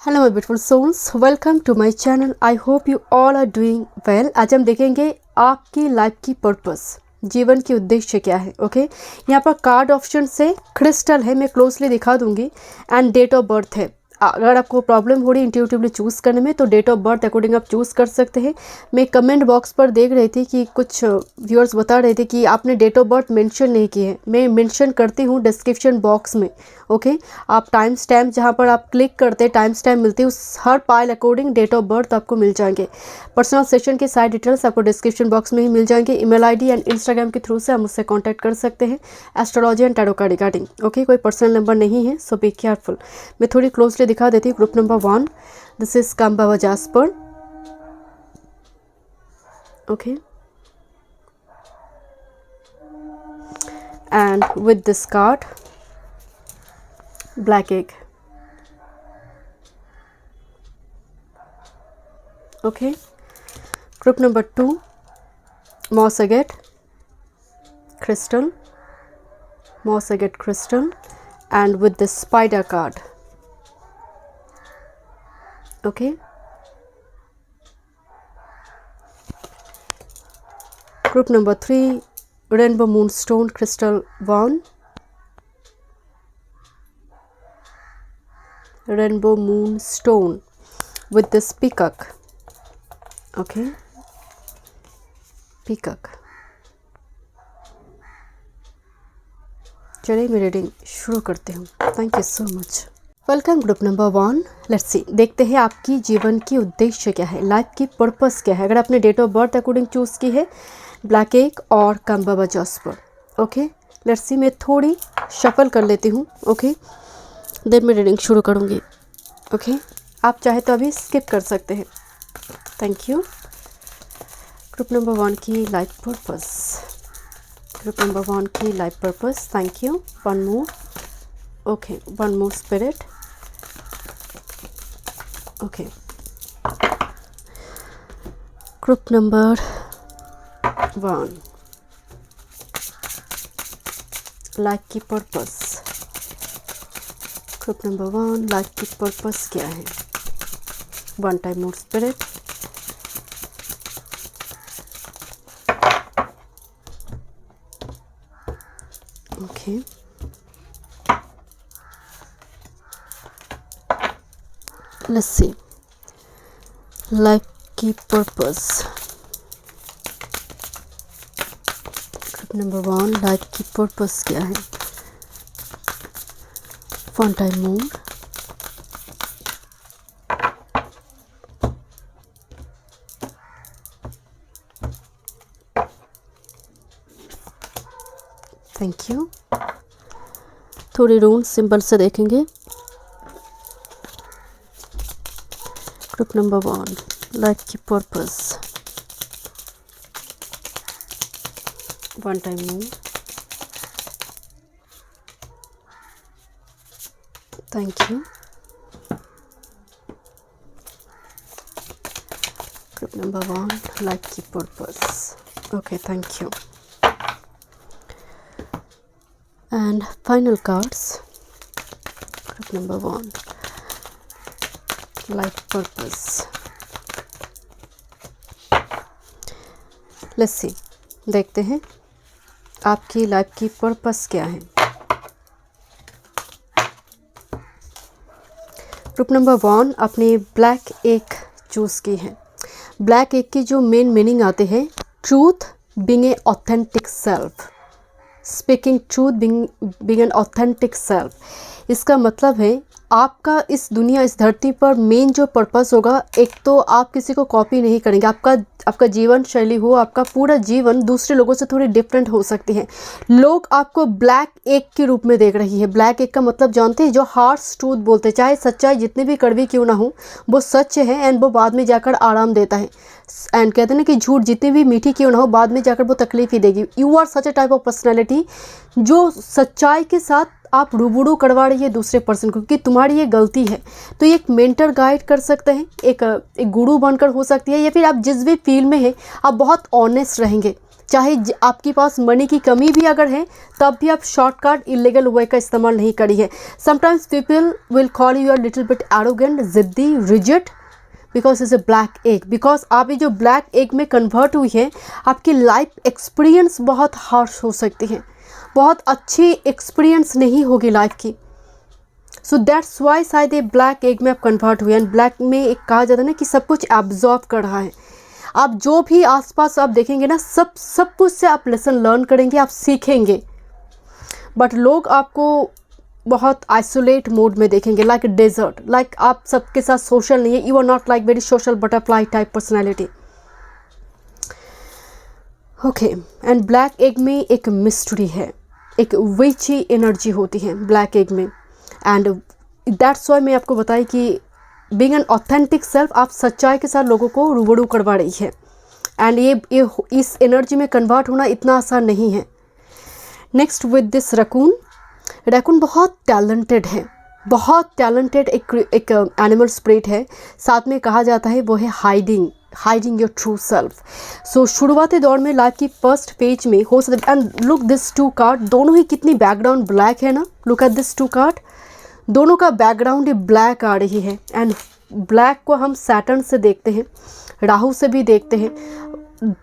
Hello my beautiful souls, welcome to my channel. I hope you all are doing well. आज हम देखेंगे आपकी life की purpose, जीवन की उद्देश्य क्या है। ओके यहाँ पर कार्ड ऑप्शन से क्रिस्टल है, मैं क्लोजली दिखा दूंगी, एंड डेट ऑफ बर्थ है। अगर आपको प्रॉब्लम हो रही है इंट्यूटिवली चूज़ करने में तो डेट ऑफ बर्थ अकॉर्डिंग आप चूज़ कर सकते हैं। मैं कमेंट बॉक्स पर देख रही थी कि कुछ व्यूअर्स बता रहे थे कि आपने डेट ऑफ बर्थ मेंशन नहीं की है। मैं मेंशन करती हूँ डिस्क्रिप्शन बॉक्स में। ओके आप टाइम स्टैम्प जहाँ पर आप क्लिक करते हैं टाइम स्टैम्प मिलती है, उस हर pile according date of birth आपको मिल जाएंगे। पर्सनल सेशन के सारी डिटेल्स आपको डिस्क्रिप्शन बॉक्स में ही मिल जाएंगे। ईमेल आईडी एंड इंस्टाग्राम के थ्रू से आप मुझसे कांटेक्ट कर सकते हैं एस्ट्रोलॉजी एंड टैरो का रिगार्डिंग। ओके कोई पर्सनल नंबर नहीं है, सो बी केयरफुल। मैं थोड़ी क्लोजली दिखा देती हूँ। Group number 1, this is Kambaba jasper. Okay and with this card black egg. Okay, group number 2, moss agate crystal, moss agate crystal, and with the spider card. Okay, group number 3, rainbow moonstone crystal 1, rainbow moonstone with this peacock. Okay, peacock. चलिए मैं reading शुरू करती हूँ। Thank you so much. Welcome group number 1। Let's see, देखते हैं आपकी जीवन की उद्देश्य क्या है, लाइफ की पर्पस क्या है। अगर आपने date of birth according choose की है, ब्लैक एग और kambaba jasper. Okay let's see, मैं थोड़ी शफल कर लेती हूँ। ओके देन मैं रीडिंग शुरू करूँगी। ओके आप चाहे तो अभी स्किप कर सकते हैं। Thank you. ग्रुप नंबर 1 की लाइफ पर्पस, ग्रुप नंबर 1 की life purpose. Thank you. One more. Okay one more spirit. Okay group number 1 life की पर्पस, ग्रुप नंबर 1 लाइफ की पर्पस क्या है। One time more spirit. Okay let's C, life की purpose, group number 1 life की purpose क्या है। One time more. Thank you. थोड़ी रून symbol से देखेंगे। ग्रुप नंबर 1 लाइफ की purpose, one time more. Thank you. Group number 1 life की purpose. Okay, thank you. And final cards. Group number 1 life purpose. Let's see. देखते हैं आपकी life की purpose क्या है। ग्रुप नंबर 1 अपने ब्लैक एग चूज़ की है। ब्लैक एग की जो मेन मीनिंग आते हैं, truth being a authentic self, speaking truth being an authentic self. इसका मतलब है आपका इस दुनिया, इस धरती पर मेन जो पर्पस होगा, एक तो आप किसी को कॉपी नहीं करेंगे। आपका जीवन शैली हो, आपका पूरा जीवन दूसरे लोगों से थोड़ी डिफरेंट हो सकती है। लोग आपको ब्लैक एग के रूप में देख रही है। ब्लैक एग का मतलब जानते हैं, जो हार्श ट्रूथ बोलते हैं, चाहे सच्चाई जितनी भी कड़वी क्यों ना हो, वो सच है एंड वो बाद में जाकर आराम देता है। एंड कहते हैं ना कि झूठ जितनी भी मीठी क्यों ना हो, बाद में जाकर वो तकलीफ ही देगी। You are such a type of personality जो सच्चाई के साथ आप रूबरू करवा रही है दूसरे पर्सन को, क्योंकि तुम्हारी ये गलती है। तो ये एक मेंटर गाइड कर सकते हैं, एक गुरु बनकर हो सकती है, या फिर आप जिस भी फील्ड में हैं आप बहुत ऑनेस्ट रहेंगे। चाहे आपके पास मनी की कमी भी अगर है तब भी आप शॉर्टकट इलीगल वे का इस्तेमाल नहीं करिए। Sometimes people will call you are little bit arrogant, जिद्दी, rigid, because is a black egg. Because आप ये जो ब्लैक एग में कन्वर्ट हुई है, आपकी लाइफ एक्सपीरियंस बहुत हार्श हो सकती है, बहुत अच्छी एक्सपीरियंस नहीं होगी लाइफ की। सो दैट्स वाई शायद ये ब्लैक एग में आप कन्वर्ट हुए हैं। ब्लैक में एक कहा जाता है ना कि सब कुछ एब्जॉर्ब कर रहा है। आप जो भी आसपास आप देखेंगे ना, सब कुछ से आप लेसन लर्न करेंगे, आप सीखेंगे। बट लोग आपको बहुत आइसोलेट मोड में देखेंगे, लाइक डेजर्ट, लाइक आप सबके साथ सोशल नहीं है। You are not like very social butterfly type personality. Okay, and black egg में एक मिस्ट्री है, एक विची एनर्जी होती है ब्लैक एग में। एंड दैट्स वाई मैं आपको बताई कि बीइंग एन ऑथेंटिक सेल्फ, आप सच्चाई के साथ लोगों को रूबरू करवा रही है। एंड ये इस एनर्जी में कन्वर्ट होना इतना आसान नहीं है। Next with this raccoon, raccoon बहुत टैलेंटेड है, बहुत टैलेंटेड एक एनिमल स्पिरिट है। साथ में कहा जाता है वो है हाइडिंग योर ट्रू सेल्फ। सो शुरुआती दौर में लाइफ की फर्स्ट पेज में हो सकता है। And look this two card, दोनों ही कितनी बैकग्राउंड ब्लैक है ना। Look at this two card, दोनों का बैकग्राउंड ही ब्लैक आ रही है। एंड ब्लैक को हम सैटर्न से देखते हैं, राहु से भी देखते हैं,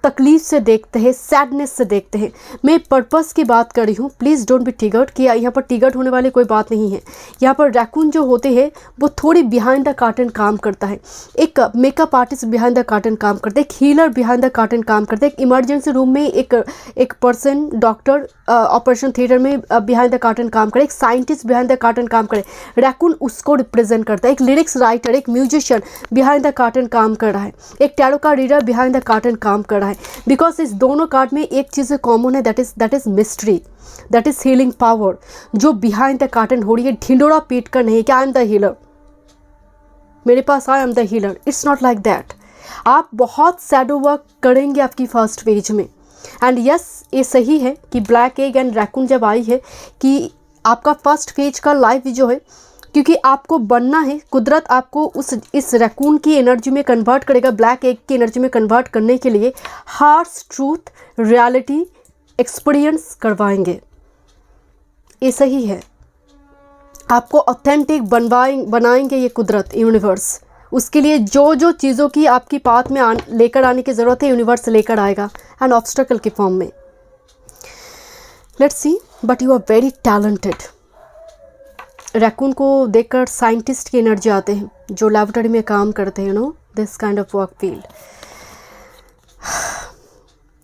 तकलीफ से देखते हैं, सैडनेस से देखते हैं। मैं पर्पस की बात कर रही हूँ, प्लीज़ डोंट बी टिगर्ड कि यहाँ पर टिगर्ड होने वाली कोई बात नहीं है। यहाँ पर रैकून जो होते हैं वो थोड़ी बिहाइंड द कर्टन काम करता है। एक makeup artist behind the curtain काम करते हैं, एक हीलर बिहाइंड द कर्टन काम करते हैं, एक इमरजेंसी रूम में एक पर्सन, डॉक्टर ऑपरेशन थिएटर में बिहाइंड द कर्टन काम करे, एक साइंटिस्ट बिहाइंड द कर्टन काम करे। रैकून उसको रिप्रेजेंट करता है। एक लिरिक्स राइटर, एक म्यूजिशियन बिहाइंड द कर्टन काम कर रहा है, एक टैरो का रीडर बिहाइंड द कर्टन काम कर रहा है। बिकॉज इस दोनों कार्ड में एक चीज़ कॉमन है, that is mystery, that is healing power, जो बिहाइंड द कर्टन हो रही है। ढिंडोरा पीट कर नहीं कि आई एम द हीलर, मेरे पास I am the healer, it's not like that. आप बहुत शैडो वर्क करेंगे आपकी फर्स्ट पेज में। एंड यस, ये सही है कि ब्लैक एग एंड रैकून जब आई है कि आपका फर्स्ट पेज का लाइफ जो है, क्योंकि आपको बनना है, कुदरत आपको इस रैकून की एनर्जी में कन्वर्ट करेगा, ब्लैक एग की एनर्जी में कन्वर्ट करने के लिए हार्श ट्रूथ, रियलिटी एक्सपीरियंस करवाएंगे। ये सही है, आपको ऑथेंटिक बनाएंगे ये कुदरत, यूनिवर्स। उसके लिए जो जो चीज़ों की आपकी पाथ में लेकर आने की ज़रूरत है, यूनिवर्स लेकर आएगा एंड ऑब्स्टेकल के फॉर्म में। Let's see, but you are very talented. Raccoon को देखकर साइंटिस्ट की एनर्जी आते हैं जो लेबोरेटरी में काम करते हैं, no this kind of work field.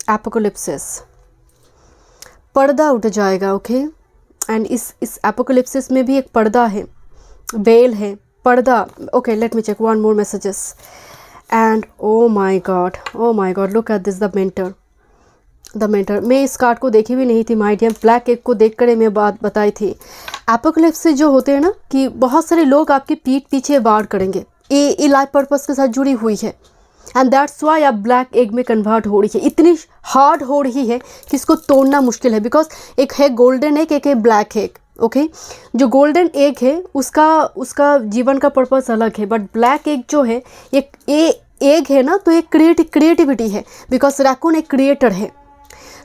Apocalypsis, पर्दा उठ जाएगा। ओके, एंड इस एपोकलिप्सिस में भी एक पर्दा है, वेल है, पर्दा। Okay, let me check one more messages. And oh my God, look at this, the mentor. मैं इस कार्ड को देखी भी नहीं थी माय डियर, ब्लैक एग को देखकर मैं बात बताई थी। एपोकलिप्सिस जो होते हैं ना कि बहुत सारे लोग आपके पीठ पीछे वार करेंगे, ये लाइफ पर्पस के साथ जुड़ी हुई है। एंड दैट्स वाई आप ब्लैक एग में कन्वर्ट हो रही है, इतनी हार्ड हो रही है कि इसको तोड़ना मुश्किल है। बिकॉज एक है गोल्डन एग, एक है ब्लैक एग। ओके, जो गोल्डन एग है उसका जीवन का पर्पस अलग है, बट ब्लैक एग जो है, एक एग है ना, तो एक क्रिएटिविटी है। बिकॉज रैकून एक क्रिएटर है।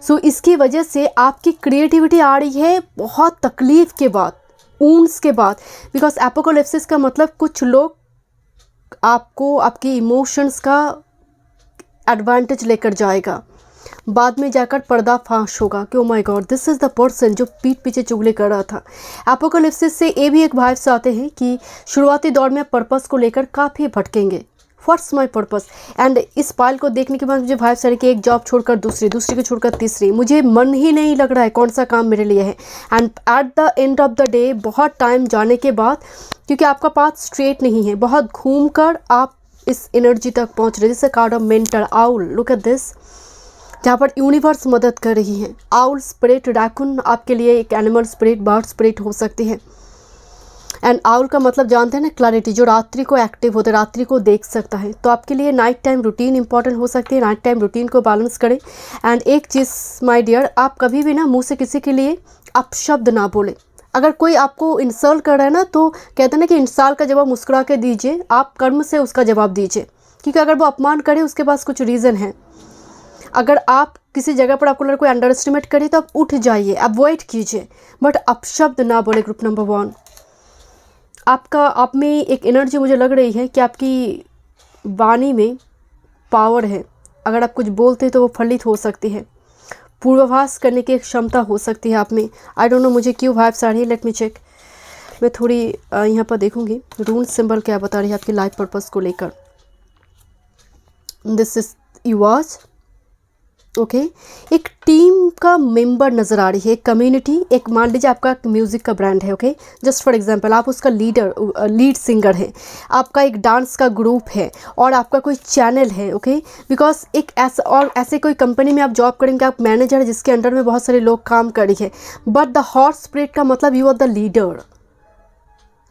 सो इसकी वजह से आपकी क्रिएटिविटी आ रही है बहुत तकलीफ़ के बाद, ऊंस के बाद। बिकॉज एपोकलिप्सिस का मतलब कुछ लोग आपको आपके इमोशंस का एडवांटेज लेकर जाएगा, बाद में जाकर पर्दाफाश होगा कि ओ my God, this is the person जो पीठ पीछे चुगली कर रहा था। एपोकलिप्सिस से ये भी एक वाइब्स आते हैं कि शुरुआती दौर में पर्पस को लेकर काफ़ी भटकेंगे। What's my purpose. एंड इस पाइल को देखने के बाद मुझे वाइब्स आ रही कि एक जॉब छोड़कर दूसरी को छोड़कर तीसरी, मुझे मन ही नहीं लग रहा है कौन सा काम मेरे लिए है। And at the end of the day, बहुत टाइम जाने के बाद, क्योंकि आपका पाथ स्ट्रेट नहीं है, बहुत घूम कर आप इस एनर्जी तक पहुँच रहे। जैसे card of mentor, owl, look at this, जहाँ पर यूनिवर्स मदद कर रही है। आउल स्पिरिट, रैकून आपके लिए एक एनिमल स्पिरिट, बर्ड स्पिरिट हो सकती है। एंड आउल का मतलब जानते हैं ना, क्लैरिटी, जो रात्रि को एक्टिव होता है, रात्रि को देख सकता है। तो आपके लिए नाइट टाइम रूटीन इंपॉर्टेंट हो सकती है, नाइट टाइम रूटीन को बैलेंस करें। एंड एक चीज़ माय डियर, आप कभी भी ना मुंह से किसी के लिए अपशब्द ना बोले। अगर कोई आपको इंसल्ट कर रहा है ना, तो कहते हैं ना कि इंसान का जवाब मुस्कुरा के दीजिए, आप कर्म से उसका जवाब दीजिए, क्योंकि अगर वो अपमान करे उसके पास कुछ रीज़न है। अगर आप किसी जगह पर आपको कोई अंडर एस्टिमेट करे तो आप उठ जाइए, अवॉइड कीजिए, बट अपशब्द ना बोले। ग्रुप नंबर 1, आपका आप में एक एनर्जी मुझे लग रही है कि आपकी वाणी में पावर है। अगर आप कुछ बोलते हैं तो वो फलित हो सकती है, पूर्वाभास करने की एक क्षमता हो सकती है आप में। आई डोंट नो मुझे क्यों वाइब्स आ रही है, लेट मी चेक। मैं थोड़ी यहाँ पर देखूंगी रून सिंबल क्या बता रही है आपकी लाइफ पर्पस को लेकर। This is Uruz, okay. एक टीम का मेंबर नज़र आ रही है, कम्युनिटी। एक मान लीजिए आपका म्यूज़िक का ब्रांड है, ओके, जस्ट फॉर एग्जांपल आप उसका लीड सिंगर है, आपका एक डांस का ग्रुप है और आपका कोई चैनल है, ओके। बिकॉज एक ऐसा और ऐसे कोई कंपनी में आप जॉब करेंगे, आप मैनेजर है जिसके अंडर में बहुत सारे लोग काम कर रही है, बट द हॉर्स स्पिरिट का मतलब यू आर द लीडर,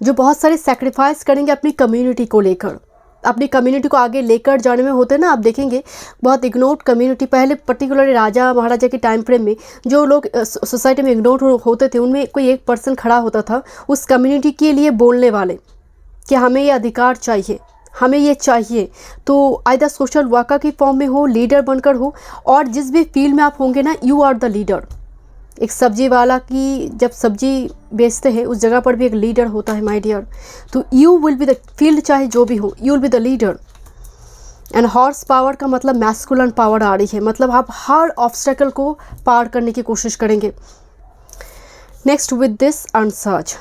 जो बहुत सारे सेक्रीफाइस करेंगे अपनी कम्युनिटी को लेकर। अपनी कम्युनिटी को आगे लेकर जाने में होते हैं ना, आप देखेंगे बहुत इग्नोर्ड कम्युनिटी, पहले पर्टिकुलरली राजा महाराजा के टाइम फ्रेम में जो लोग सोसाइटी में इग्नोर होते थे, उनमें कोई एक पर्सन खड़ा होता था उस कम्युनिटी के लिए बोलने वाले कि हमें ये अधिकार चाहिए, हमें ये चाहिए। तो आइदर सोशल वर्कर की फॉर्म में हो, लीडर बनकर हो, और जिस भी फील्ड में आप होंगे ना, यू आर द लीडर। एक सब्जी वाला की जब सब्जी बेचते हैं उस जगह पर भी एक लीडर होता है माय डियर। तो you will be the field, चाहे जो भी हो, you will be the leader. And horse power का मतलब मैस्कुलिन पावर आ रही है, मतलब आप हर ऑब्स्टेकल को पार करने की कोशिश करेंगे। नेक्स्ट विद दिस अनसर्च,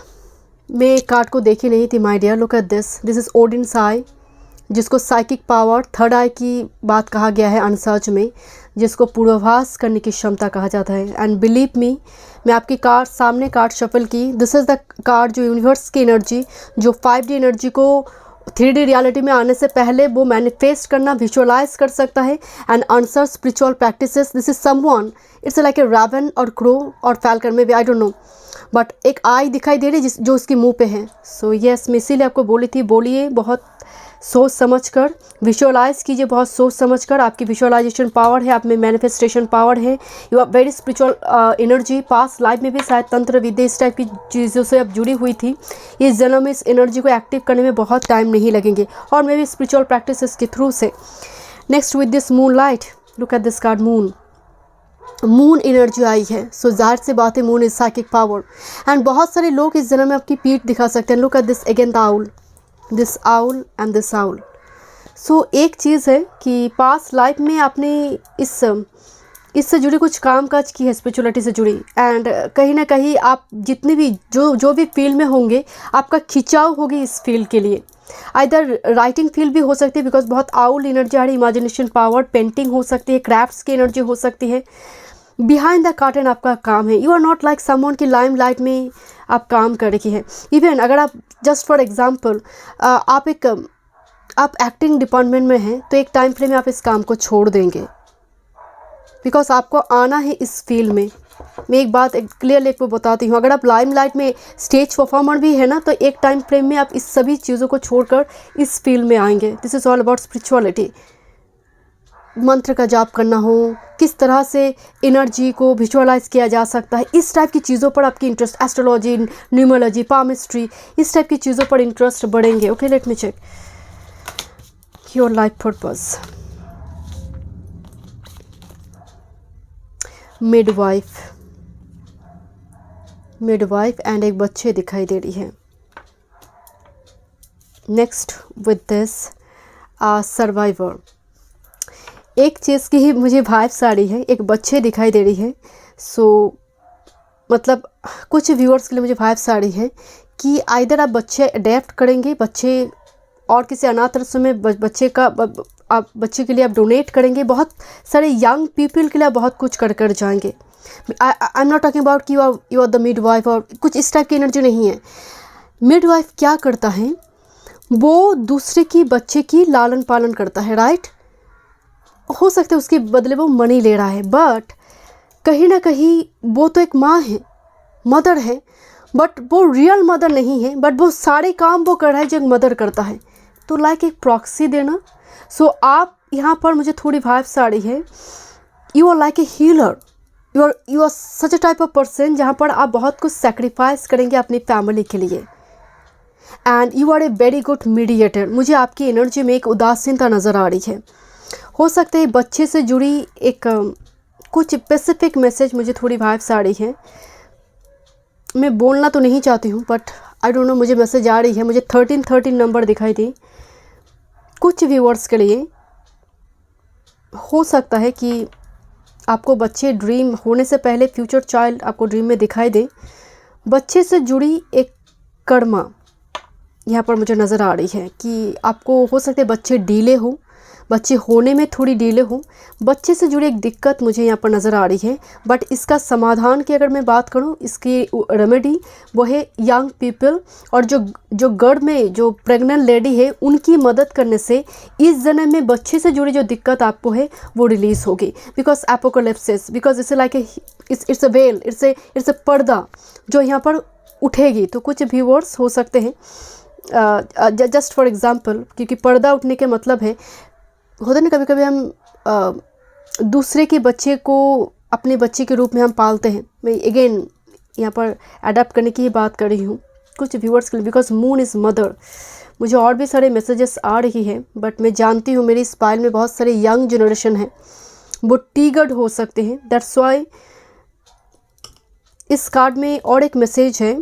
मैं कार्ड को देखी नहीं थी my dear, look at this, this is Odin's eye, जिसको साइकिक पावर, थर्ड आई की बात कहा गया है अनसर्च में, जिसको पूर्वाभास करने की क्षमता कहा जाता है। एंड बिलीव मी, मैं आपकी कार्ड सामने कार्ड शफल की, दिस इज़ द कार्ड जो यूनिवर्स की एनर्जी, जो 5D एनर्जी को 3D रियलिटी में आने से पहले वो मैनिफेस्ट करना, विजुअलाइज कर सकता है। And answer spiritual practices, this is someone, it's like a raven or crow और फैल्कन में भी, आई डोंट नो, बट एक आई दिखाई दे रही है जो उसके मुंह पे है। सो यस, मैं इसीलिए आपको बोली थी, बोलिए बहुत सोच समझकर, विजुअलाइज कीजिए बहुत सोच समझकर। आपकी विजुअलाइजेशन पावर है, आप में मैनिफेस्टेशन पावर है, you are very spiritual energy. Past life में भी शायद तंत्र विद्या इस टाइप की चीज़ों से आप जुड़ी हुई थी। इस जन्म में इस एनर्जी को एक्टिव करने में बहुत टाइम नहीं लगेंगे, और मे भी स्पिरिचुअल प्रैक्टिसेस के थ्रू से। Next with this moon light, look at this card, moon energy आई है। सो जाहिर सी बात है, moon is psychic power. And बहुत सारे लोग इस जन्म में आपकी पीठ दिखा सकते हैं। Look at this again, the owl, this owl and this owl. So एक चीज़ है कि पास्ट लाइफ में आपने इससे जुड़ी कुछ काम काज की है, स्पिरिचुअलिटी से जुड़ी, एंड कहीं ना कहीं आप जितने भी जो भी फील्ड में होंगे, आपका खिंचाव होगी इस फील्ड के लिए। आइदर राइटिंग फील्ड भी हो सकती है, बिकॉज बहुत आउल एनर्जी आ रही, इमेजिनेशन पावर, पेंटिंग हो सकती है, क्राफ्ट्स की एनर्जी हो सकती है। बिहाइंड द कर्टन आपका काम है, you are not like someone की लाइम लाइट में आप काम कर रही है। इवन अगर आप जस्ट फॉर एग्जांपल आप एक्टिंग डिपार्टमेंट में हैं, तो एक टाइम फ्रेम में आप इस काम को छोड़ देंगे, बिकॉज आपको आना है इस फील्ड में। मैं एक बात क्लियरली आपको बताती हूँ, अगर आप लाइम लाइट में स्टेज परफॉर्मर भी है ना, तो एक टाइम फ्रेम में आप इस सभी चीज़ों को छोड़कर इस फील्ड में आएंगे। This is all about spirituality. मंत्र का जाप करना हो, किस तरह से एनर्जी को विजुअलाइज किया जा सकता है, इस टाइप की चीज़ों पर आपकी इंटरेस्ट, एस्ट्रोलॉजी, न्यूमरोलॉजी, पामिस्ट्री, इस टाइप की चीज़ों पर इंटरेस्ट बढ़ेंगे। Okay, let me check your life purpose. Midwife and एक बच्चे दिखाई दे रही है। नेक्स्ट विद दिस सर्वाइवर, एक चीज़ की ही मुझे वाइब्स आ रही है, एक बच्चे दिखाई दे रही है। सो मतलब कुछ व्यूअर्स के लिए मुझे वाइब्स आ रही है कि आइदर आप बच्चे अडेप्ट करेंगे, बच्चे और किसी अनाथ आश्रम में बच्चे के लिए आप डोनेट करेंगे, बहुत सारे यंग पीपल के लिए आप बहुत कुछ कर कर जाएंगे। आई एम नॉट टॉकिंग अबाउट कि यू आर द मिडवाइफ और कुछ इस टाइप की एनर्जी नहीं है। मिडवाइफ क्या करता है, वो दूसरे की बच्चे की लालन पालन करता है, राइट। हो सकता है उसके बदले वो मनी ले रहा है, बट कहीं ना कहीं वो तो एक माँ है, मदर है, बट वो रियल मदर नहीं है, बट वो सारे काम वो कर रहा है जो एक मदर करता है। तो लाइक एक प्रॉक्सी देना। सो आप यहाँ पर मुझे थोड़ी वाइब्स आ रही है, you are like a healer, you are such a type of person जहाँ पर आप बहुत कुछ सेक्रीफाइस करेंगे अपनी फैमिली के लिए, and you are a very good mediator. मुझे आपकी एनर्जी में एक उदासीनता नज़र आ रही है, हो सकता है बच्चे से जुड़ी एक कुछ स्पेसिफिक मैसेज मुझे थोड़ी वाइब्स आ रही है। मैं बोलना तो नहीं चाहती हूँ बट आई डोंट नो, मुझे मैसेज आ रही है। मुझे 1313 नंबर दिखाई दी। कुछ व्यूअर्स के लिए हो सकता है कि आपको बच्चे ड्रीम होने से पहले फ्यूचर चाइल्ड आपको ड्रीम में दिखाई दे। बच्चे से जुड़ी एक कर्मा यहाँ पर मुझे नज़र आ रही है कि आपको हो सकता है बच्चे डीले हो, बच्चे होने में थोड़ी डीले हो। बच्चे से जुड़ी एक दिक्कत मुझे यहाँ पर नज़र आ रही है, बट इसका समाधान की अगर मैं बात करूँ, इसकी रेमेडी वो है यंग पीपल और जो गर्भ में जो प्रेग्नेंट लेडी है उनकी मदद करने से इस जन्म में बच्चे से जुड़ी जो दिक्कत आपको है वो रिलीज़ होगी। Because apocalypsis, because it's like it's a veil, it's a पर्दा जो यहाँ पर उठेगी। तो कुछ व्यूअर्स हो सकते हैं जस्ट फॉर एग्जांपल, क्योंकि पर्दा उठने के मतलब है होता ना, कभी कभी हम दूसरे के बच्चे को अपने बच्चे के रूप में हम पालते हैं। मैं अगेन यहाँ पर अडेप्ट करने की ही बात कर रही हूँ कुछ व्यूअर्स के लिए, बिकॉज मून इज़ मदर। मुझे और भी सारे मैसेजेस आ रही हैं बट मैं जानती हूँ मेरी स्पाइल में बहुत सारे यंग जनरेशन हैं, वो टीगर्ड हो सकते हैं। दैट्स वाई इस कार्ड में और एक मैसेज है।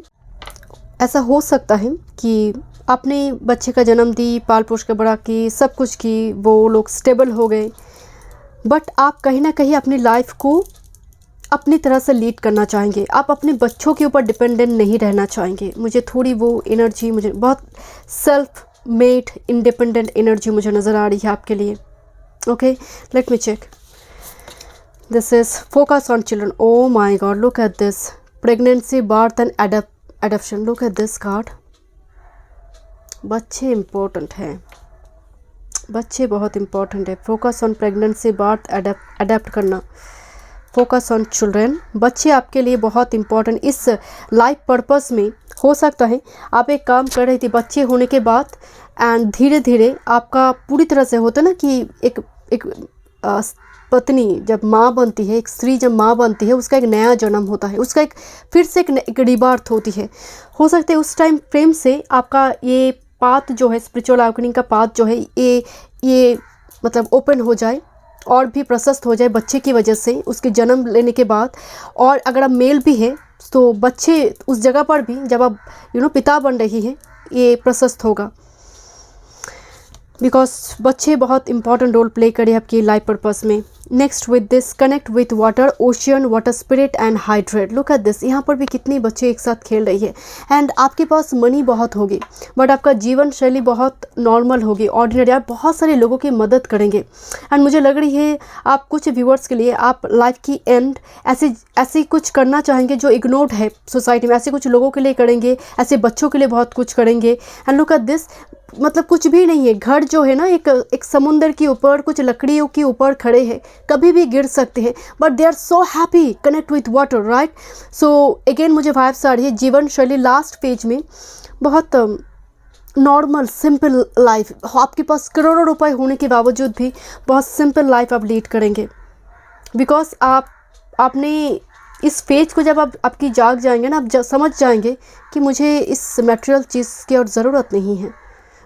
ऐसा हो सकता है कि आपने बच्चे का जन्म दी, पाल पोष के बड़ा की, सब कुछ की, वो लोग स्टेबल हो गए, बट आप कहीं ना कहीं अपनी लाइफ को अपनी तरह से लीड करना चाहेंगे। आप अपने बच्चों के ऊपर डिपेंडेंट नहीं रहना चाहेंगे। मुझे थोड़ी वो एनर्जी, मुझे बहुत सेल्फ मेड इंडिपेंडेंट एनर्जी मुझे नज़र आ रही है आपके लिए। Okay, let me check. This is focus on children. Oh my God, look at this. Pregnancy, birth and adoption. Look at this card. बच्चे इम्पोर्टेंट हैं, बच्चे बहुत इम्पोर्टेंट है। Focus on pregnancy, birth, adept करना। Focus on children. बच्चे आपके लिए बहुत इम्पोर्टेंट इस लाइफ पर्पस में। हो सकता है आप एक काम कर रही थी बच्चे होने के बाद एंड धीरे धीरे आपका पूरी तरह से होता ना कि एक पत्नी जब माँ बनती है, एक स्त्री जब माँ बनती है, उसका एक नया जन्म होता है, उसका एक फिर से एक रीबर्थ होती है। हो सकता है उस टाइम फ्रेम से आपका ये पाथ जो है, स्पिरिचुअल अवेकनिंग का पाथ जो है, ये मतलब ओपन हो जाए और भी प्रशस्त हो जाए बच्चे की वजह से, उसके जन्म लेने के बाद। और अगर आप मेल भी है तो बच्चे उस जगह पर भी जब आप पिता बन रही हैं, ये प्रशस्त होगा। बिकॉज बच्चे बहुत इंपॉर्टेंट रोल प्ले करें आपकी लाइफ पर्पस में। Next with this, connect with water, ocean, water spirit and hydrate. Look at this. यहाँ पर भी कितनी बच्चे एक साथ खेल रही है एंड आपके पास मनी बहुत होगी बट आपका जीवन शैली बहुत नॉर्मल होगी, ऑर्डिनरी। आप बहुत सारे लोगों की मदद करेंगे एंड मुझे लग रही है आप कुछ व्यूअर्स के लिए आप लाइफ की एंड ऐसे कुछ करना चाहेंगे जो इग्नोर्ड है सोसाइटी में। ऐसे कुछ लोगों के लिए करेंगे, ऐसे बच्चों के लिए बहुत कुछ करेंगे। एंड लुक एट दिस, मतलब कुछ भी नहीं है। घर जो है ना एक समुंदर के ऊपर कुछ लकड़ियों के ऊपर खड़े हैं, कभी भी गिर सकते हैं but they are so happy, connect with water, right. So again मुझे वाइब्स आ रही है जीवन शैली लास्ट पेज में बहुत नॉर्मल सिंपल लाइफ। आपके पास करोड़ों रुपए होने के बावजूद भी बहुत सिंपल लाइफ आप लीड करेंगे। बिकॉज आपने इस फेज को जब आपकी जाग जाएंगे ना, आप समझ जाएंगे कि मुझे इस मटेरियल चीज़ की और ज़रूरत नहीं है।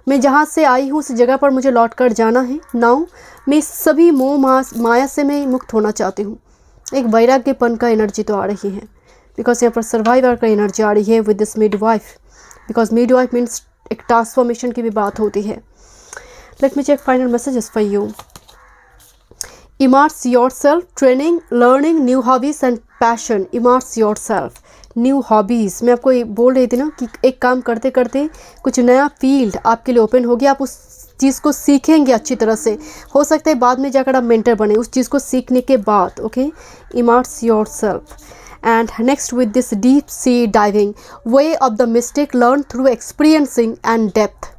मैं जहाँ से आई हूँ उस जगह पर मुझे लौट कर जाना है। नाउ मैं सभी मोह माया से मैं मुक्त होना चाहती हूँ। एक वैराग्यपन का एनर्जी तो आ रही है बिकॉज यहाँ पर सर्वाइवर का एनर्जी आ रही है with this midwife. Because midwife means एक ट्रांसफॉर्मेशन की भी बात होती है। Let me check final messages for you. Immerse yourself, training, learning, new hobbies and passion. Immerse yourself, new hobbies. मैं आपको ये बोल रही थी ना कि एक काम करते करते कुछ नया फील्ड आपके लिए ओपन होगी। आप उस चीज़ को सीखेंगे अच्छी तरह से। हो सकता है बाद में जाकर आप मेंटर बने उस चीज़ को सीखने के बाद। Okay, immerse yourself. And next with this, deep sea diving, way of the mistake learn through experiencing and depth.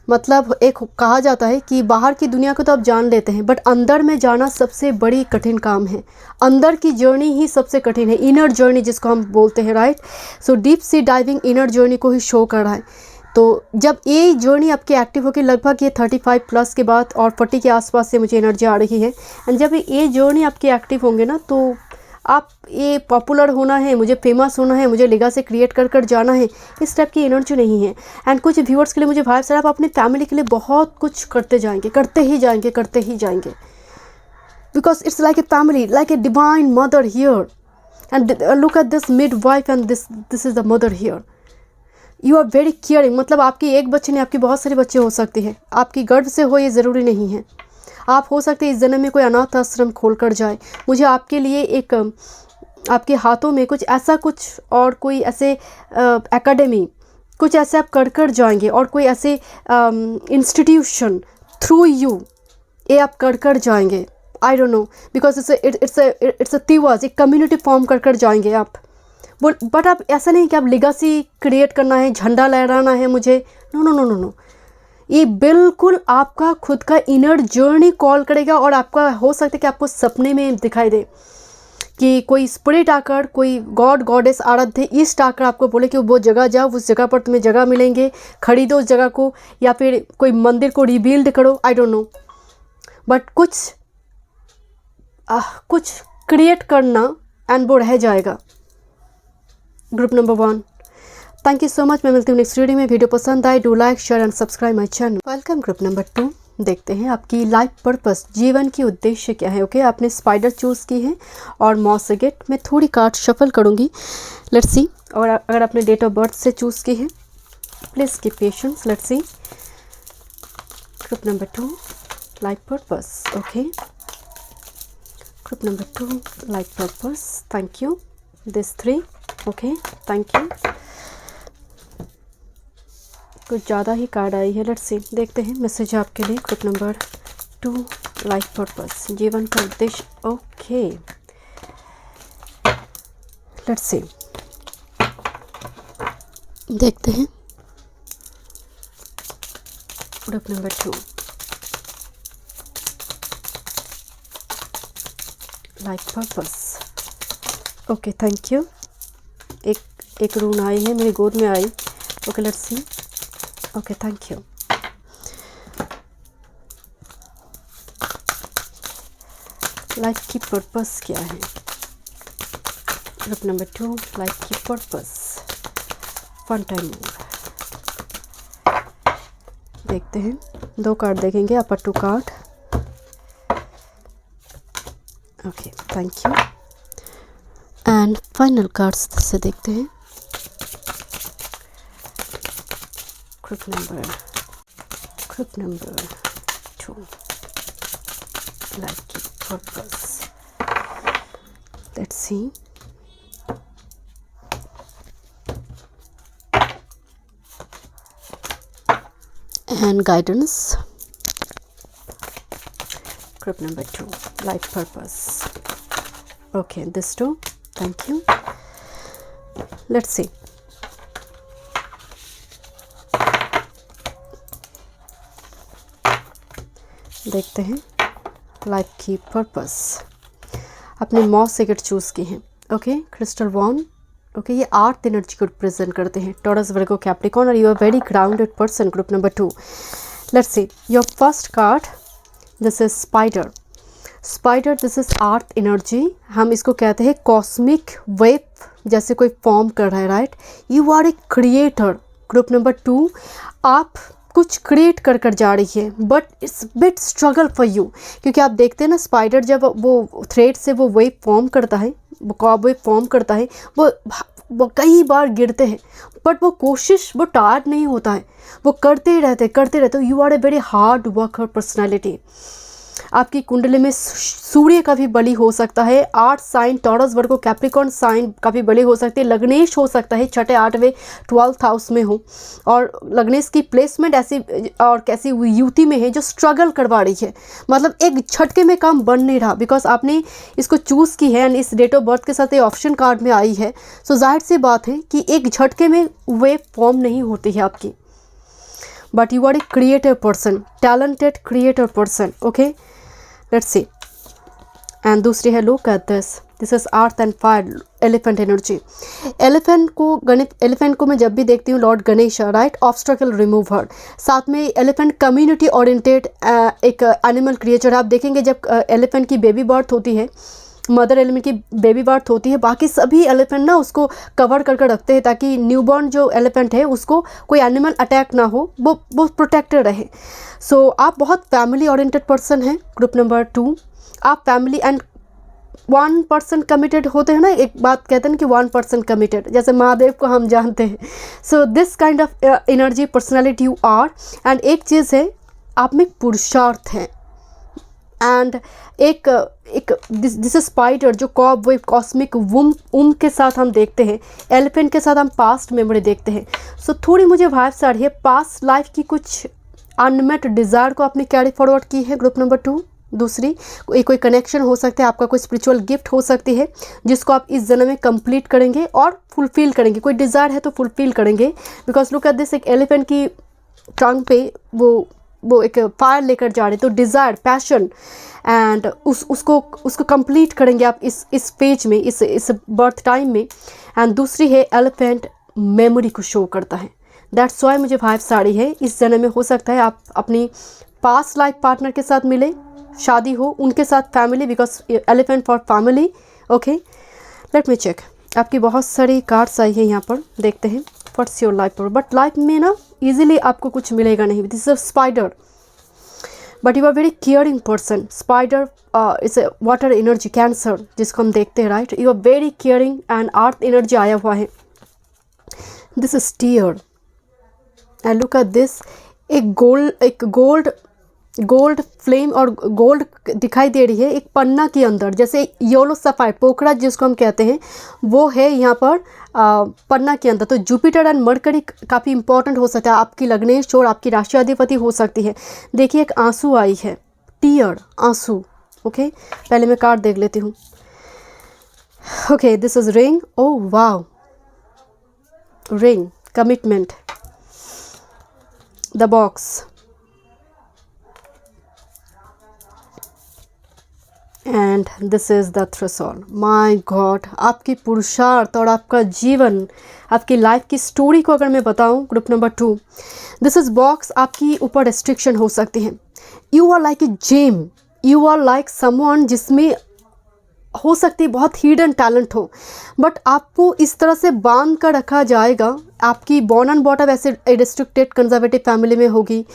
मतलब एक कहा जाता है कि बाहर की दुनिया को तो आप जान लेते हैं बट अंदर में जाना सबसे बड़ी कठिन काम है। अंदर की जर्नी ही सबसे कठिन है, इनर जर्नी जिसको हम बोलते हैं, right. So deep sea diving inner journey को ही शो कर रहा है। तो जब ये जर्नी आपकी एक्टिव होगी लगभग ये 35 प्लस के बाद और 40 के आसपास से मुझे एनर्जी आ रही है। एंड जब ये जर्नी आपकी एक्टिव होंगे ना तो आप ये पॉपुलर होना है, मुझे फेमस होना है, मुझे लेगासी क्रिएट कर कर जाना है, इस टाइप की एनर्जी नहीं है। एंड कुछ व्यूअर्स के लिए मुझे वाइब्स आप अपनी फैमिली के लिए बहुत कुछ करते जाएंगे, करते ही जाएंगे, करते ही जाएंगे, because it's like a family, like a divine mother here. And look at this midwife and this is the mother here. You are very caring, मतलब आपकी एक बच्चे नहीं, आपके बहुत सारे बच्चे हो सकते हैं, आपकी गर्भ से हो ये ज़रूरी नहीं है। आप हो सकते हैं इस जन्म में कोई अनाथ आश्रम खोल कर जाए। मुझे आपके लिए एक आपके हाथों में कुछ ऐसा कुछ और कोई ऐसे एकेडमी कुछ ऐसे आप कर कर जाएंगे, और कोई ऐसे इंस्टीट्यूशन थ्रू यू ये आप कर कर जाएंगे। I don't know, because it's a Tiwaz, एक कम्युनिटी फॉर्म कर कर जाएंगे आप। बट आप ऐसा नहीं कि आप लेगासी क्रिएट करना है, झंडा लहराना है मुझे, no no no no no. ये बिल्कुल आपका खुद का इनर जर्नी कॉल करेगा, और आपका हो सकता है कि आपको सपने में दिखाई दे कि कोई स्पिरिट आकर, कोई गॉड गॉडेस आराध्य ईस्ट आकर आपको बोले कि वो जगह जाओ, उस जगह पर तुम्हें जगह मिलेंगे, खरीदो उस जगह को, या फिर कोई मंदिर को रिबिल्ड करो। आई डोंट नो, बट कुछ क्रिएट करना एंड वो रह जाएगा। Group number 1, thank you so much. मैं मिलती हूँ नेक्स्ट वीडियो में। वीडियो पसंद आए do like share and subscribe my channel. Welcome. Group number 2, देखते हैं आपकी लाइफ पर्पस, जीवन की उद्देश्य क्या है। ओके, आपने स्पाइडर चूज़ की है और मॉस गेट। मैं थोड़ी कार्ड शफल करूँगी, लेट्स सी। और अगर आपने डेट ऑफ बर्थ से चूज़ की है please keep patience, let's see. Group number 2, life purpose. Okay, group number 2, life purpose. Thank you. This 3, okay, thank you. कुछ ज़्यादा ही कार्ड आई है, लेट्स सी। देखते हैं मैसेज आपके लिए। ग्रुप नंबर 2, लाइफ पर्पस, जीवन का उद्देश्य। ओके, लेट्स सी, देखते हैं। Group number 2, life purpose. Okay, thank you. एक रून आई है, मेरी गोद में आई। Okay, let's see. Okay, thank you. Life की पर्पस क्या है? ग्रुप नंबर 2, लाइफ की पर्पस। One time more. देखते हैं, 2 कार्ड देखेंगे, upper 2 card. Okay, thank you. And final cards से देखते हैं। ग्रुप नंबर 2, लाइफ की purpose. Let's see. And guidance. Group number 2, life purpose. Okay, this 2, thank you. Let's see. देखते हैं life की पर्पस। अपने मॉस सेकेट चूज़ की हैं। Okay, crystal von. ओके, ये 8 एनर्जी को रिप्रेजेंट करते हैं, टॉरस, वर्गो, कैप्रिकॉर्न, और you are very grounded person. Group number 2, let's see your first card. This is spider. Spider, this is earth energy. हम इसको कहते हैं कॉस्मिक वेव, जैसे कोई फॉर्म कर रहा है, right. You are a creator. Group number 2, आप कुछ क्रिएट कर कर जा रही है, but it's bit struggle for you. क्योंकि आप देखते हैं ना, स्पाइडर जब वो थ्रेड से वो वेव फॉर्म करता है, कॉब वेव फॉर्म करता है, वो कई बार गिरते हैं, बट वो कोशिश, वो टायर्ड नहीं होता है, वो करते ही रहते। You are a very hard worker personality. आपकी कुंडली में सूर्य का भी बलि हो सकता है, 8 sign, taurus, Virgo, Capricorn sign का भी बलि हो सकती है। लग्नेश हो सकता है, 6ठे 8वें 12th हाउस में हो, और लग्नेश की प्लेसमेंट ऐसी और कैसी युति में है जो स्ट्रगल करवा रही है। मतलब एक झटके में काम बन नहीं रहा, बिकॉज आपने इसको चूज़ की है एंड इस डेट ऑफ बर्थ के साथ ये ऑप्शन कार्ड में आई है। सो जाहिर सी बात है कि एक झटके में वे फॉर्म नहीं होती है आपकी, but you are a creative person, talented creative person. Okay, let's see. And दूसरी है look at this is earth and fire, elephant energy. Elephant को मैं जब भी देखती हूँ lord Ganesh, right, obstacle remover. साथ में एलिफेंट कम्युनिटी ओरिएंटेड एक एनिमल क्रिएचर। आप देखेंगे जब एलिफेंट की बेबी बर्थ होती है मदर एलिफेंट की बेबी बर्थ होती है, बाकी सभी एलिफेंट ना उसको कवर करके रखते हैं ताकि न्यूबॉर्न जो एलिफेंट है उसको कोई एनिमल अटैक ना हो, वो प्रोटेक्टेड रहे। सो आप बहुत फैमिली ओरिएंटेड पर्सन हैं। ग्रुप नंबर 2, आप फैमिली एंड 1% कमिटेड होते हैं ना, एक बात कहते हैं ना कि 1% कमिटेड, जैसे महादेव को हम जानते हैं। So this kind of energy personality you are. And एक चीज़ है, आप में पुरुषार्थ है। एंड एक दिस स्पाइडर जो कॉब वेव कॉस्मिक वुम के साथ हम देखते हैं, एलिफेंट के साथ हम पास्ट मेमोरी देखते हैं। सो थोड़ी मुझे वाइब्स आ रही है पास्ट लाइफ की कुछ अनमेट डिज़ायर को आपने कैरी फॉरवर्ड की है। ग्रुप नंबर 2, दूसरी कोई कनेक्शन हो सकता है, आपका कोई स्पिरिचुअल गिफ्ट हो सकती है जिसको आप इस जन्म में कंप्लीट करेंगे और फुलफिल करेंगे। कोई डिज़ायर है तो फुलफिल करेंगे। बिकॉज लुक एट दिस, एक एलिफेंट की टंग पे वो एक फायर लेकर जा रहे, तो डिज़ायर, पैशन, एंड उसको कंप्लीट करेंगे आप इस फेज में, इस बर्थ टाइम में। एंड दूसरी है एलिफेंट मेमोरी को शो करता है। दैट्स वाई मुझे वाइब्स आ रही है इस जन्म में हो सकता है आप अपनी पास्ट लाइफ पार्टनर के साथ मिले, शादी हो, उनके साथ family, because elephant for family. Okay, let me check. आपकी बहुत सारी कार्ड्स आई है यहाँ पर, देखते हैं व्हाट्स योर लाइफ पर। बट लाइफ में ना इजीली आपको कुछ मिलेगा नहीं। This is a spider, but you are very caring person. Spider is a water energy, cancer जिसको हम देखते हैं, right. You are very caring and earth energy आया हुआ है। This is tear and look at this, एक gold flame और gold दिखाई दे रही है एक पन्ना के अंदर, जैसे येलो सफायर पोखरा जिसको हम कहते हैं वो है यहाँ पर पन्ना के अंदर। तो जुपिटर एंड मरकरी काफ़ी इंपॉर्टेंट हो सकता है, आपकी लग्नेश और आपकी राशि अधिपति हो सकती है। देखिए एक आंसू आई है, टीयर, आंसू। ओके, पहले मैं कार्ड देख लेती हूँ। Okay, this is ring. Oh wow, ring, commitment, the box and this is the threshold. My God, आपकी पुरुषार्थ और आपका जीवन, आपकी लाइफ की स्टोरी को अगर मैं बताऊं, group number 2, this is box. आपकी ऊपर रेस्ट्रिक्शन हो सकती है। You are like a gem, you are like someone जिसमें हो सकती है बहुत हिडन टैलेंट हो, बट आपको इस तरह से बांध कर रखा जाएगा। आपकी बॉर्न एंड बॉटम ऐसे रिस्ट्रिक्टेड कंजर्वेटिव फैमिली में होगी,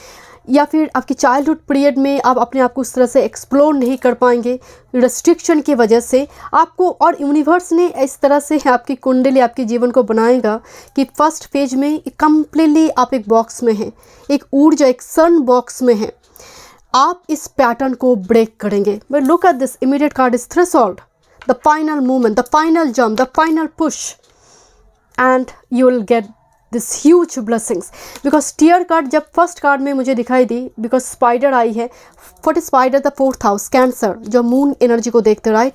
या फिर आपकी चाइल्डहुड पीरियड में आप अपने आप को उस तरह से एक्सप्लोर नहीं कर पाएंगे रेस्ट्रिक्शन की वजह से आपको। और यूनिवर्स ने इस तरह से आपकी कुंडली, आपके जीवन को बनाएगा कि फर्स्ट फेज में कम्प्लीटली आप एक बॉक्स में हैं, एक ऊर्जा, एक सन बॉक्स में हैं। आप इस पैटर्न को ब्रेक करेंगे। But look at this, immediate card is threshold, the final movement, the final jump, the final push, and you will get this huge blessings. Because tear card जब फर्स्ट कार्ड में मुझे दिखाई दी, because spider आई है, for spider the 4th house, cancer, जो moon energy को देखते, राइट।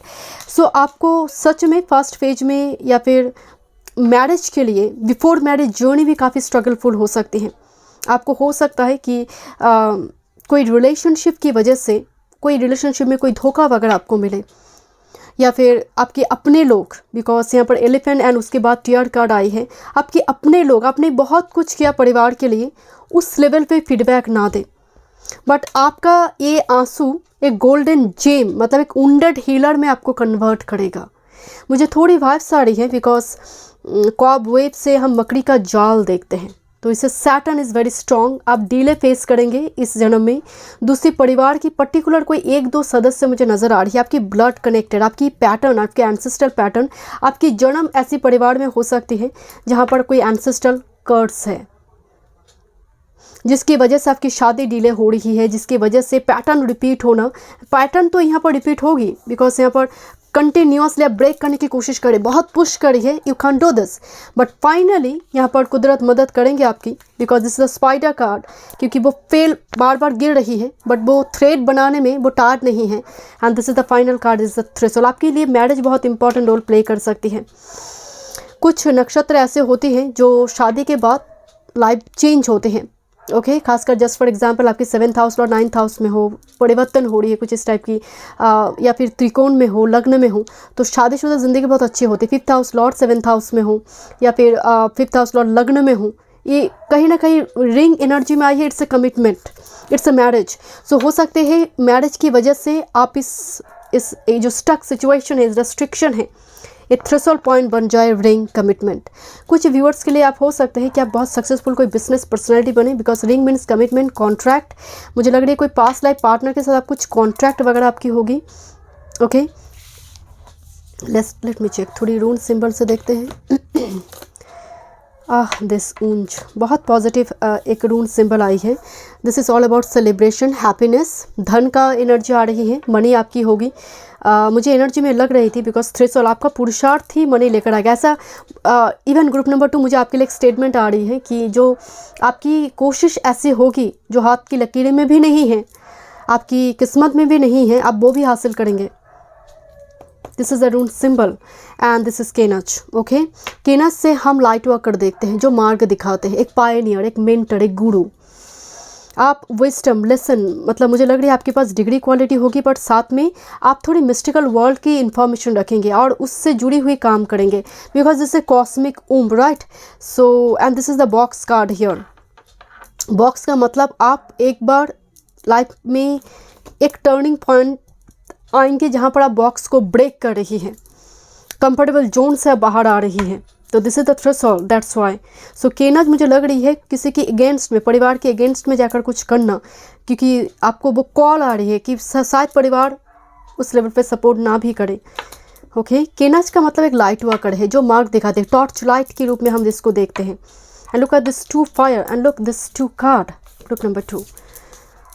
सो आपको सच में फर्स्ट फेज में या फिर मैरिज के लिए बिफोर मैरिज जर्नी भी काफ़ी स्ट्रगलफुल हो सकती है। आपको हो सकता है कि कोई रिलेशनशिप की वजह से, कोई रिलेशनशिप में कोई धोखा वगैरह आपको मिले, या फिर आपके अपने लोग, बिकॉज यहाँ पर एलिफेंट एंड उसके बाद टीयर कार्ड आई है, आपके अपने लोग, आपने बहुत कुछ किया परिवार के लिए, उस लेवल पे फीडबैक ना दे। बट आपका ये आंसू एक गोल्डन जेम, मतलब एक वुंडेड हीलर में आपको कन्वर्ट करेगा। मुझे थोड़ी वाइब्स आ रही है, बिकॉज कॉब वेव से हम मकड़ी का जाल देखते हैं, तो इसे सैटर्न इज़ वेरी स्ट्रॉन्ग। आप डीले फेस करेंगे इस जन्म में। दूसरी परिवार की पर्टिकुलर कोई 1-2 सदस्य मुझे नज़र आ रही है, आपकी ब्लड कनेक्टेड, आपकी पैटर्न, आपके एंसेस्ट्रल पैटर्न, आपकी जन्म ऐसी परिवार में हो सकती है जहाँ पर कोई एंसेस्ट्रल कर्स है, जिसकी वजह से आपकी शादी डिले हो रही है, जिसकी वजह से पैटर्न रिपीट होना। पैटर्न तो यहाँ पर रिपीट होगी, बिकॉज यहाँ पर कंटिन्यूसली आप ब्रेक करने की कोशिश करें, बहुत पुश करी है, you can do this, but finally यहाँ पर कुदरत मदद करेंगे आपकी, because this is the spider card, क्योंकि वो फेल बार बार गिर रही है, बट वो थ्रेड बनाने में वो टायर नहीं है। And this is the final card, is the threshold. आपके लिए मैरिज बहुत इंपॉर्टेंट रोल प्ले कर सकती है। कुछ नक्षत्र ऐसे होते हैं जो शादी के बाद लाइफ चेंज होते हैं। ओके, खासकर जस्ट फॉर एग्जांपल आपकी 7th हाउस और 9th हाउस में हो, परिवर्तन हो रही है कुछ इस टाइप की, या फिर त्रिकोण में हो, लग्न में हो, तो शादीशुदा ज़िंदगी बहुत अच्छी होती है। 5th house Lord 7th house में हो, या फिर 5th हाउस लॉर्ड लग्न में हो, ये कहीं ना कहीं रिंग एनर्जी में आई है। It's a commitment, it's a marriage. So हो सकते हैं मैरिज की वजह से आप ये जो स्टक सिचुएशन है, रेस्ट्रिक्शन है, ये थ्रेशोल्ड पॉइंट बन जाए रिंग कमिटमेंट। कुछ व्यूअर्स के लिए आप हो सकते हैं कि आप बहुत सक्सेसफुल कोई बिजनेस पर्सनैलिटी बने, because ring means commitment, contract. मुझे लग रही है कोई पास्ट लाइफ पार्टनर के साथ आप कुछ कॉन्ट्रैक्ट वगैरह आपकी होगी। ओके, लेट मी चेक, थोड़ी रून सिंबल से देखते हैं। दिस ऊंज बहुत पॉजिटिव एक रून सिंबल आई है। This is all about celebration, happiness, धन का एनर्जी आ रही है, मनी आपकी होगी। मुझे एनर्जी में लग रही थी बिकॉज थ्रेशोल्ड आपका पुरुषार्थ ही मनी लेकर आ गया। ऐसा इवन ग्रुप नंबर 2 मुझे आपके लिए एक स्टेटमेंट आ रही है कि जो आपकी कोशिश ऐसी होगी जो हाथ की लकीरें में भी नहीं है, आपकी किस्मत में भी नहीं है, आप वो भी हासिल करेंगे। This is a rune symbol and this is Kenaz. Okay, Kenaz से हम लाइट वर्कर देखते हैं जो मार्ग दिखाते हैं, एक पायनियर, एक मेंटर, एक गुरु। आप विजडम, लेसन, मतलब मुझे लग रही है आपके पास डिग्री क्वालिटी होगी, बट साथ में आप थोड़ी मिस्टिकल वर्ल्ड की इन्फॉर्मेशन रखेंगे और उससे जुड़ी हुई काम करेंगे, because this a cosmic womb, right. So and this is the box card here. Box का मतलब आप एक बार लाइफ में एक टर्निंग पॉइंट आएंगे जहाँ पर आप बॉक्स को ब्रेक कर रही हैं, कंफर्टेबल जोन से बाहर आ रही हैं। तो this is the threshold, that's why. So Kenaz मुझे लग रही है किसी के अगेंस्ट में, परिवार के अगेंस्ट में जाकर कुछ करना, क्योंकि आपको वो कॉल आ रही है कि शायद परिवार उस लेवल पे सपोर्ट ना भी करे। ओके, केनज का मतलब एक लाइट वर्कर है जो मार्ग दिखाते हैं, टॉर्च लाइट के रूप में हम इसको देखते हैं। And look at this 2 fire and look this 2 card, look number 2,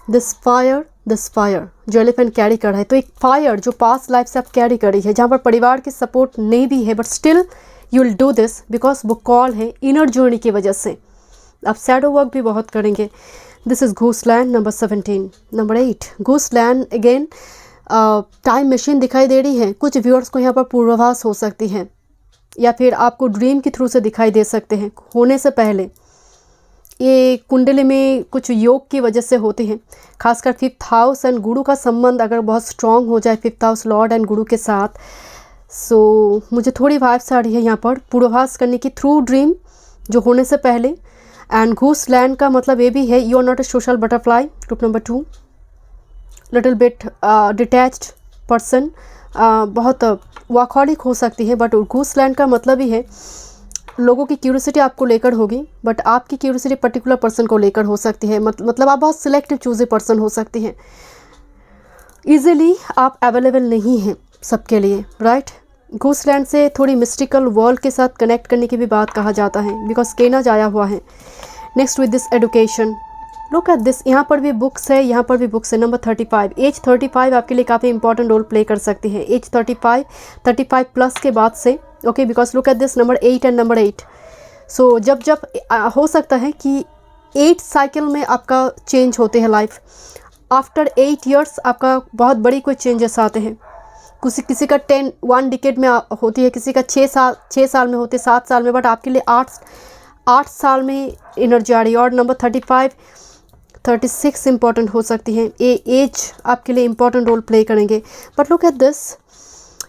this fire जो एलिफेंट कैरी कर रहा है। तो एक फायर जो पास्ट लाइफ से आप कैरी कर रही है, जहाँ पर परिवार की सपोर्ट नहीं भी है, but still you will do this because वो कॉल है इनर जर्नी की वजह से। आप शैडो वर्क भी बहुत करेंगे। दिस इज़ घूस लैंड नंबर 17, नंबर 8 घूस लैंड। अगेन टाइम मशीन दिखाई दे रही है। कुछ व्यूअर्स को यहाँ पर पूर्वाभास हो सकती है, या फिर आपको ड्रीम के थ्रू से दिखाई दे सकते हैं होने से पहले। ये कुंडली में कुछ योग की वजह से होते हैं, खासकर 5th हाउस एंड गुरु का संबंध अगर बहुत स्ट्रॉन्ग हो जाए 5th हाउस लॉर्ड एंड गुरु के साथ। सो मुझे थोड़ी वाइब्स आ रही है यहाँ पर पूर्वाभास करने की थ्रू ड्रीम जो होने से पहले। एंड घूस लैंड का मतलब ये भी है you are not a social butterfly, group number 2, little bit detached person, बहुत वर्कहॉलिक हो सकती है, बट घूस लैंड का मतलब ही है लोगों की क्यूरियोसिटी आपको लेकर होगी, बट आपकी क्यूरियोसिटी पर्टिकुलर पर्सन को लेकर हो सकती है। मतलब आप बहुत सिलेक्टिव चूजी पर्सन हो सकती हैं। ईजिली आप अवेलेबल नहीं हैं सबके लिए, राइट। घूसलैंड से थोड़ी मिस्टिकल वर्ल्ड के साथ कनेक्ट करने की भी बात कहा जाता है, बिकॉज केनज आया हुआ है। Next with this education, look at this, यहाँ पर भी बुक्स है, यहाँ पर भी बुक्स है। नंबर 35, एज 35 आपके लिए काफ़ी इंपॉर्टेंट रोल प्ले कर सकती है। एज 35 प्लस के बाद से, okay, because look at this number 8 and number 8। सो जब हो सकता है कि 8 साइकिल में आपका चेंज होते हैं लाइफ। आफ्टर 8 ईयर्स आपका बहुत बड़ी कोई चेंजेस आते हैं। किसी का 1 डिकेड में होती है, किसी का 6 साल में होती है, 7 साल में, बट आपके लिए 8 साल में एनर्जी आ रही है। और नंबर 36 इंपॉर्टेंट हो सकती है। ये एज आपके लिए इंपॉर्टेंट रोल प्ले करेंगे। बट लुक एट दिस,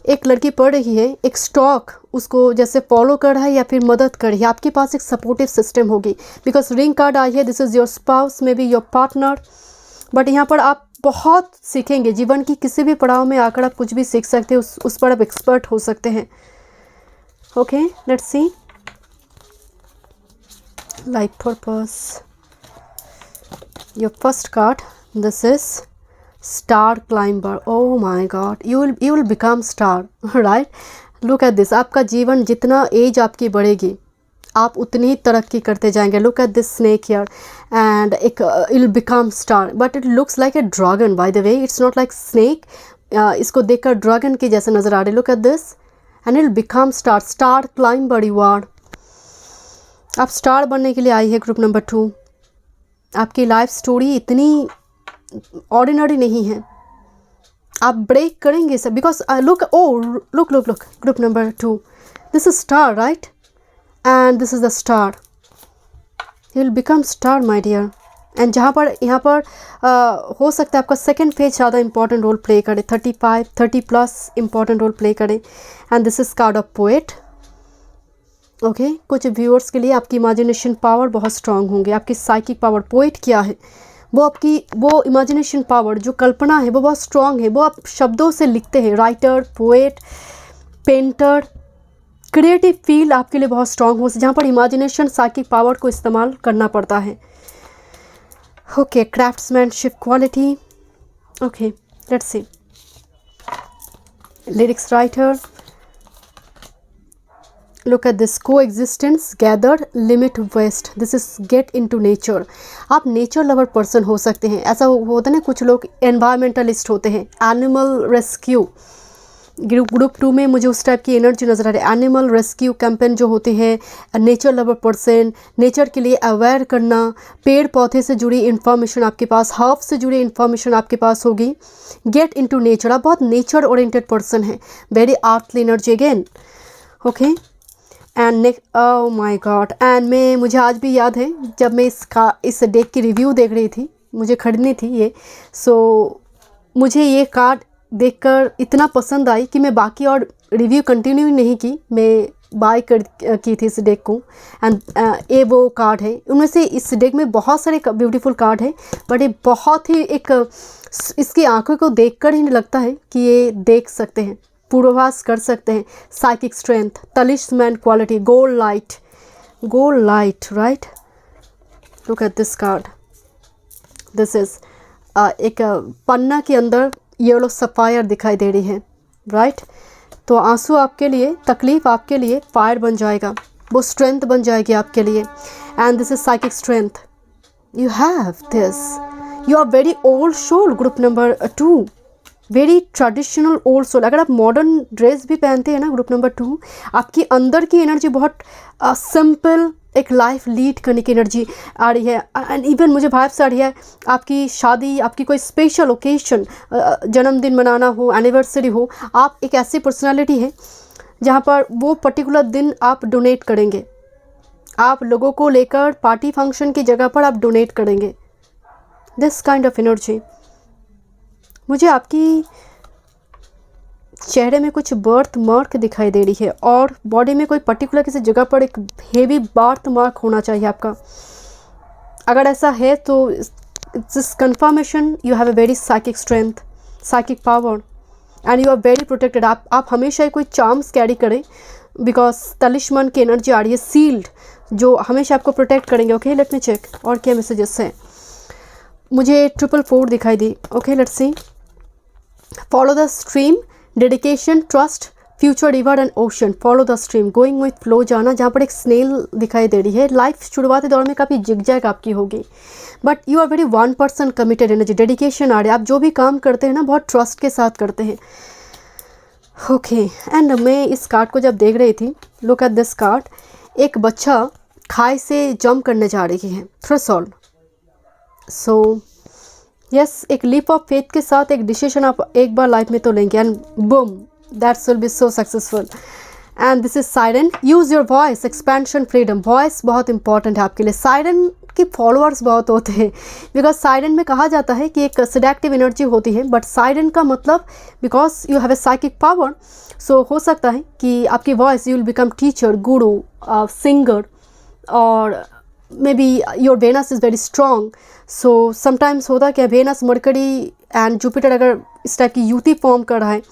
एक लड़की पढ़ रही है, एक स्टॉक उसको जैसे फॉलो कर रहा है या फिर मदद कर रही है। आपके पास एक सपोर्टिव सिस्टम होगी, बिकॉज रिंग कार्ड आई है, this is your spouse, may be your partner. But यहाँ पर आप बहुत सीखेंगे, जीवन की किसी भी पड़ाव में आकर आप कुछ भी सीख सकते हैं, उस पर आप एक्सपर्ट हो सकते हैं। Okay, let's C life purpose. Your first card, this is star climber. Oh my God, you will become star, right. Look at this, आपका जीवन जितना एज आपकी बढ़ेगी आप उतनी ही तरक्की करते जाएंगे। Look at this snake here and एक will become star, but it looks like a dragon, by the way it's not like snake. इसको देखकर ड्रैगन के जैसे नजर आ रहे। Look at this and will become star, star climber you are. आप star बनने के लिए आई है ग्रुप नंबर 2। आपकी लाइफ स्टोरी इतनी ऑर्डिनरी नहीं है, आप ब्रेक करेंगे सब, because look group number 2, this is star, right, and this is the star. You will become star my dear. And जहाँ पर यहाँ पर हो सकता है आपका सेकेंड फेज ज़्यादा इंपॉर्टेंट रोल प्ले करे, 30 प्लस इंपॉर्टेंट रोल प्ले करे। And this is card of poet. Okay, कुछ व्यूअर्स के लिए आपकी इमेजिनेशन पावर बहुत स्ट्रांग होंगे, आपकी साइकिक पावर। पोएट क्या है? वो इमेजिनेशन पावर, जो कल्पना है वो बहुत स्ट्रांग है। वो आप शब्दों से लिखते हैं, writer, poet, painter, creative field आपके लिए बहुत स्ट्रांग हो, जहाँ पर इमेजिनेशन, साइकिक पावर को इस्तेमाल करना पड़ता है। Okay, craftsmanship quality. Okay, let's C. Lyrics writer, look at this, coexistence, gather, limit, waste, this is get into nature। आप नेचर लवर पर्सन हो सकते हैं। ऐसा होता है ना, कुछ लोग एनवायरमेंटलिस्ट होते हैं, एनिमल रेस्क्यू। ग्रुप 2 में मुझे उस टाइप की एनर्जी नज़र आ रही है। एनिमल रेस्क्यू कैंपेन जो होते हैं, नेचर लवर पर्सन, नेचर के लिए अवेयर करना, पेड़ पौधे से जुड़ी इन्फॉर्मेशन आपके पास, हर्ब से जुड़ी इन्फॉर्मेशन आपके पास होगी। गेट इनटू नेचर, आप बहुत नेचर ओरिएंटेड पर्सन हैं। Very earthly energy again. Okay, and oh my God, and मुझे आज भी याद है जब मैं इस डेक की रिव्यू देख रही थी, मुझे खरीदनी थी ये, सो मुझे ये कार्ड देखकर इतना पसंद आई कि मैं बाकी और रिव्यू कंटिन्यू नहीं की, मैं बाय की थी इस डेक को। एंड ये वो कार्ड है, उनमें से इस डेक में बहुत सारे ब्यूटीफुल कार्ड है, बट ये बहुत ही इसकी आंखों को देखकर ही लगता है कि ये देख सकते हैं, पूर्वाभास कर सकते हैं। Psychic strength, talisman quality, gold light, right. Look at this card, this is एक पन्ना के अंदर येलो सफायर दिखाई दे रही है, राइट। तो आंसू आपके लिए, तकलीफ आपके लिए फायर बन जाएगा, वो स्ट्रेंथ बन जाएगी आपके लिए। And this is psychic strength, you have this, you are very old soul. Group number 2, very traditional old soul. अगर आप मॉडर्न ड्रेस भी पहनते हैं ना, ग्रुप नंबर 2, आपकी अंदर की एनर्जी बहुत सिंपल एक लाइफ लीड करने की एनर्जी आ रही है। एंड इवन मुझे वाइब्स आ रही है, आपकी शादी, आपकी कोई स्पेशल ओकेशन, जन्मदिन मनाना हो, एनिवर्सरी हो, आप एक ऐसी पर्सनालिटी है जहाँ पर वो पर्टिकुलर दिन आप डोनेट करेंगे, आप लोगों को लेकर पार्टी फंक्शन की जगह पर आप डोनेट करेंगे। This kind of energy. मुझे आपकी चेहरे में कुछ बर्थ मार्क दिखाई दे रही है, और बॉडी में कोई पर्टिकुलर किसी जगह पर एक हेवी बर्थ मार्क होना चाहिए आपका। अगर ऐसा है तो this confirmation you have a very psychic strength, psychic power, and you are very protected. आप हमेशा कोई चार्म्स कैरी करें, बिकॉज तलिस्मन की एनर्जी आ रही है, सील्ड, जो हमेशा आपको प्रोटेक्ट करेंगे। ओके, लेट मी चेक और क्या मैसेजेस हैं। मुझे 444 दिखाई दी। Okay, let's see. Follow the stream, dedication, trust, future, river and ocean. Follow the stream, going with flow, जाना। जहाँ पर एक स्नेल दिखाई दे रही है। लाइफ शुरुआती दौर में काफ़ी जिगजैग आपकी होगी, but you are very 1% committed energy, dedication आ रही है। आप जो भी काम करते हैं ना, बहुत ट्रस्ट के साथ करते हैं। ओके, एंड मैं इस कार्ड को जब देख रही थी, लुक एट दिस कार्ड, एक बच्चा खाई से जंप करने जा रही है, थ्रेशोल्ड। सो यस, एक लीप ऑफ फेथ के साथ एक डिसीजन आप एक बार लाइफ में तो लेंगे, and boom, that's will B so successful. And this is siren, use your voice, expansion, freedom. Voice बहुत इंपॉर्टेंट है आपके लिए। साइरन के फॉलोअर्स बहुत होते हैं, बिकॉज साइरन में कहा जाता है कि एक सेडेक्टिव एनर्जी होती है, बट साइरन का मतलब, because you have a psychic power, so हो सकता है कि आपकी voice, you will become teacher, guru, singer, or maybe your Venus is very strong. So sometimes होता है कि वेनस, मरकरी एंड जुपिटर अगर इस टाइप की युति फॉर्म कर रहा है,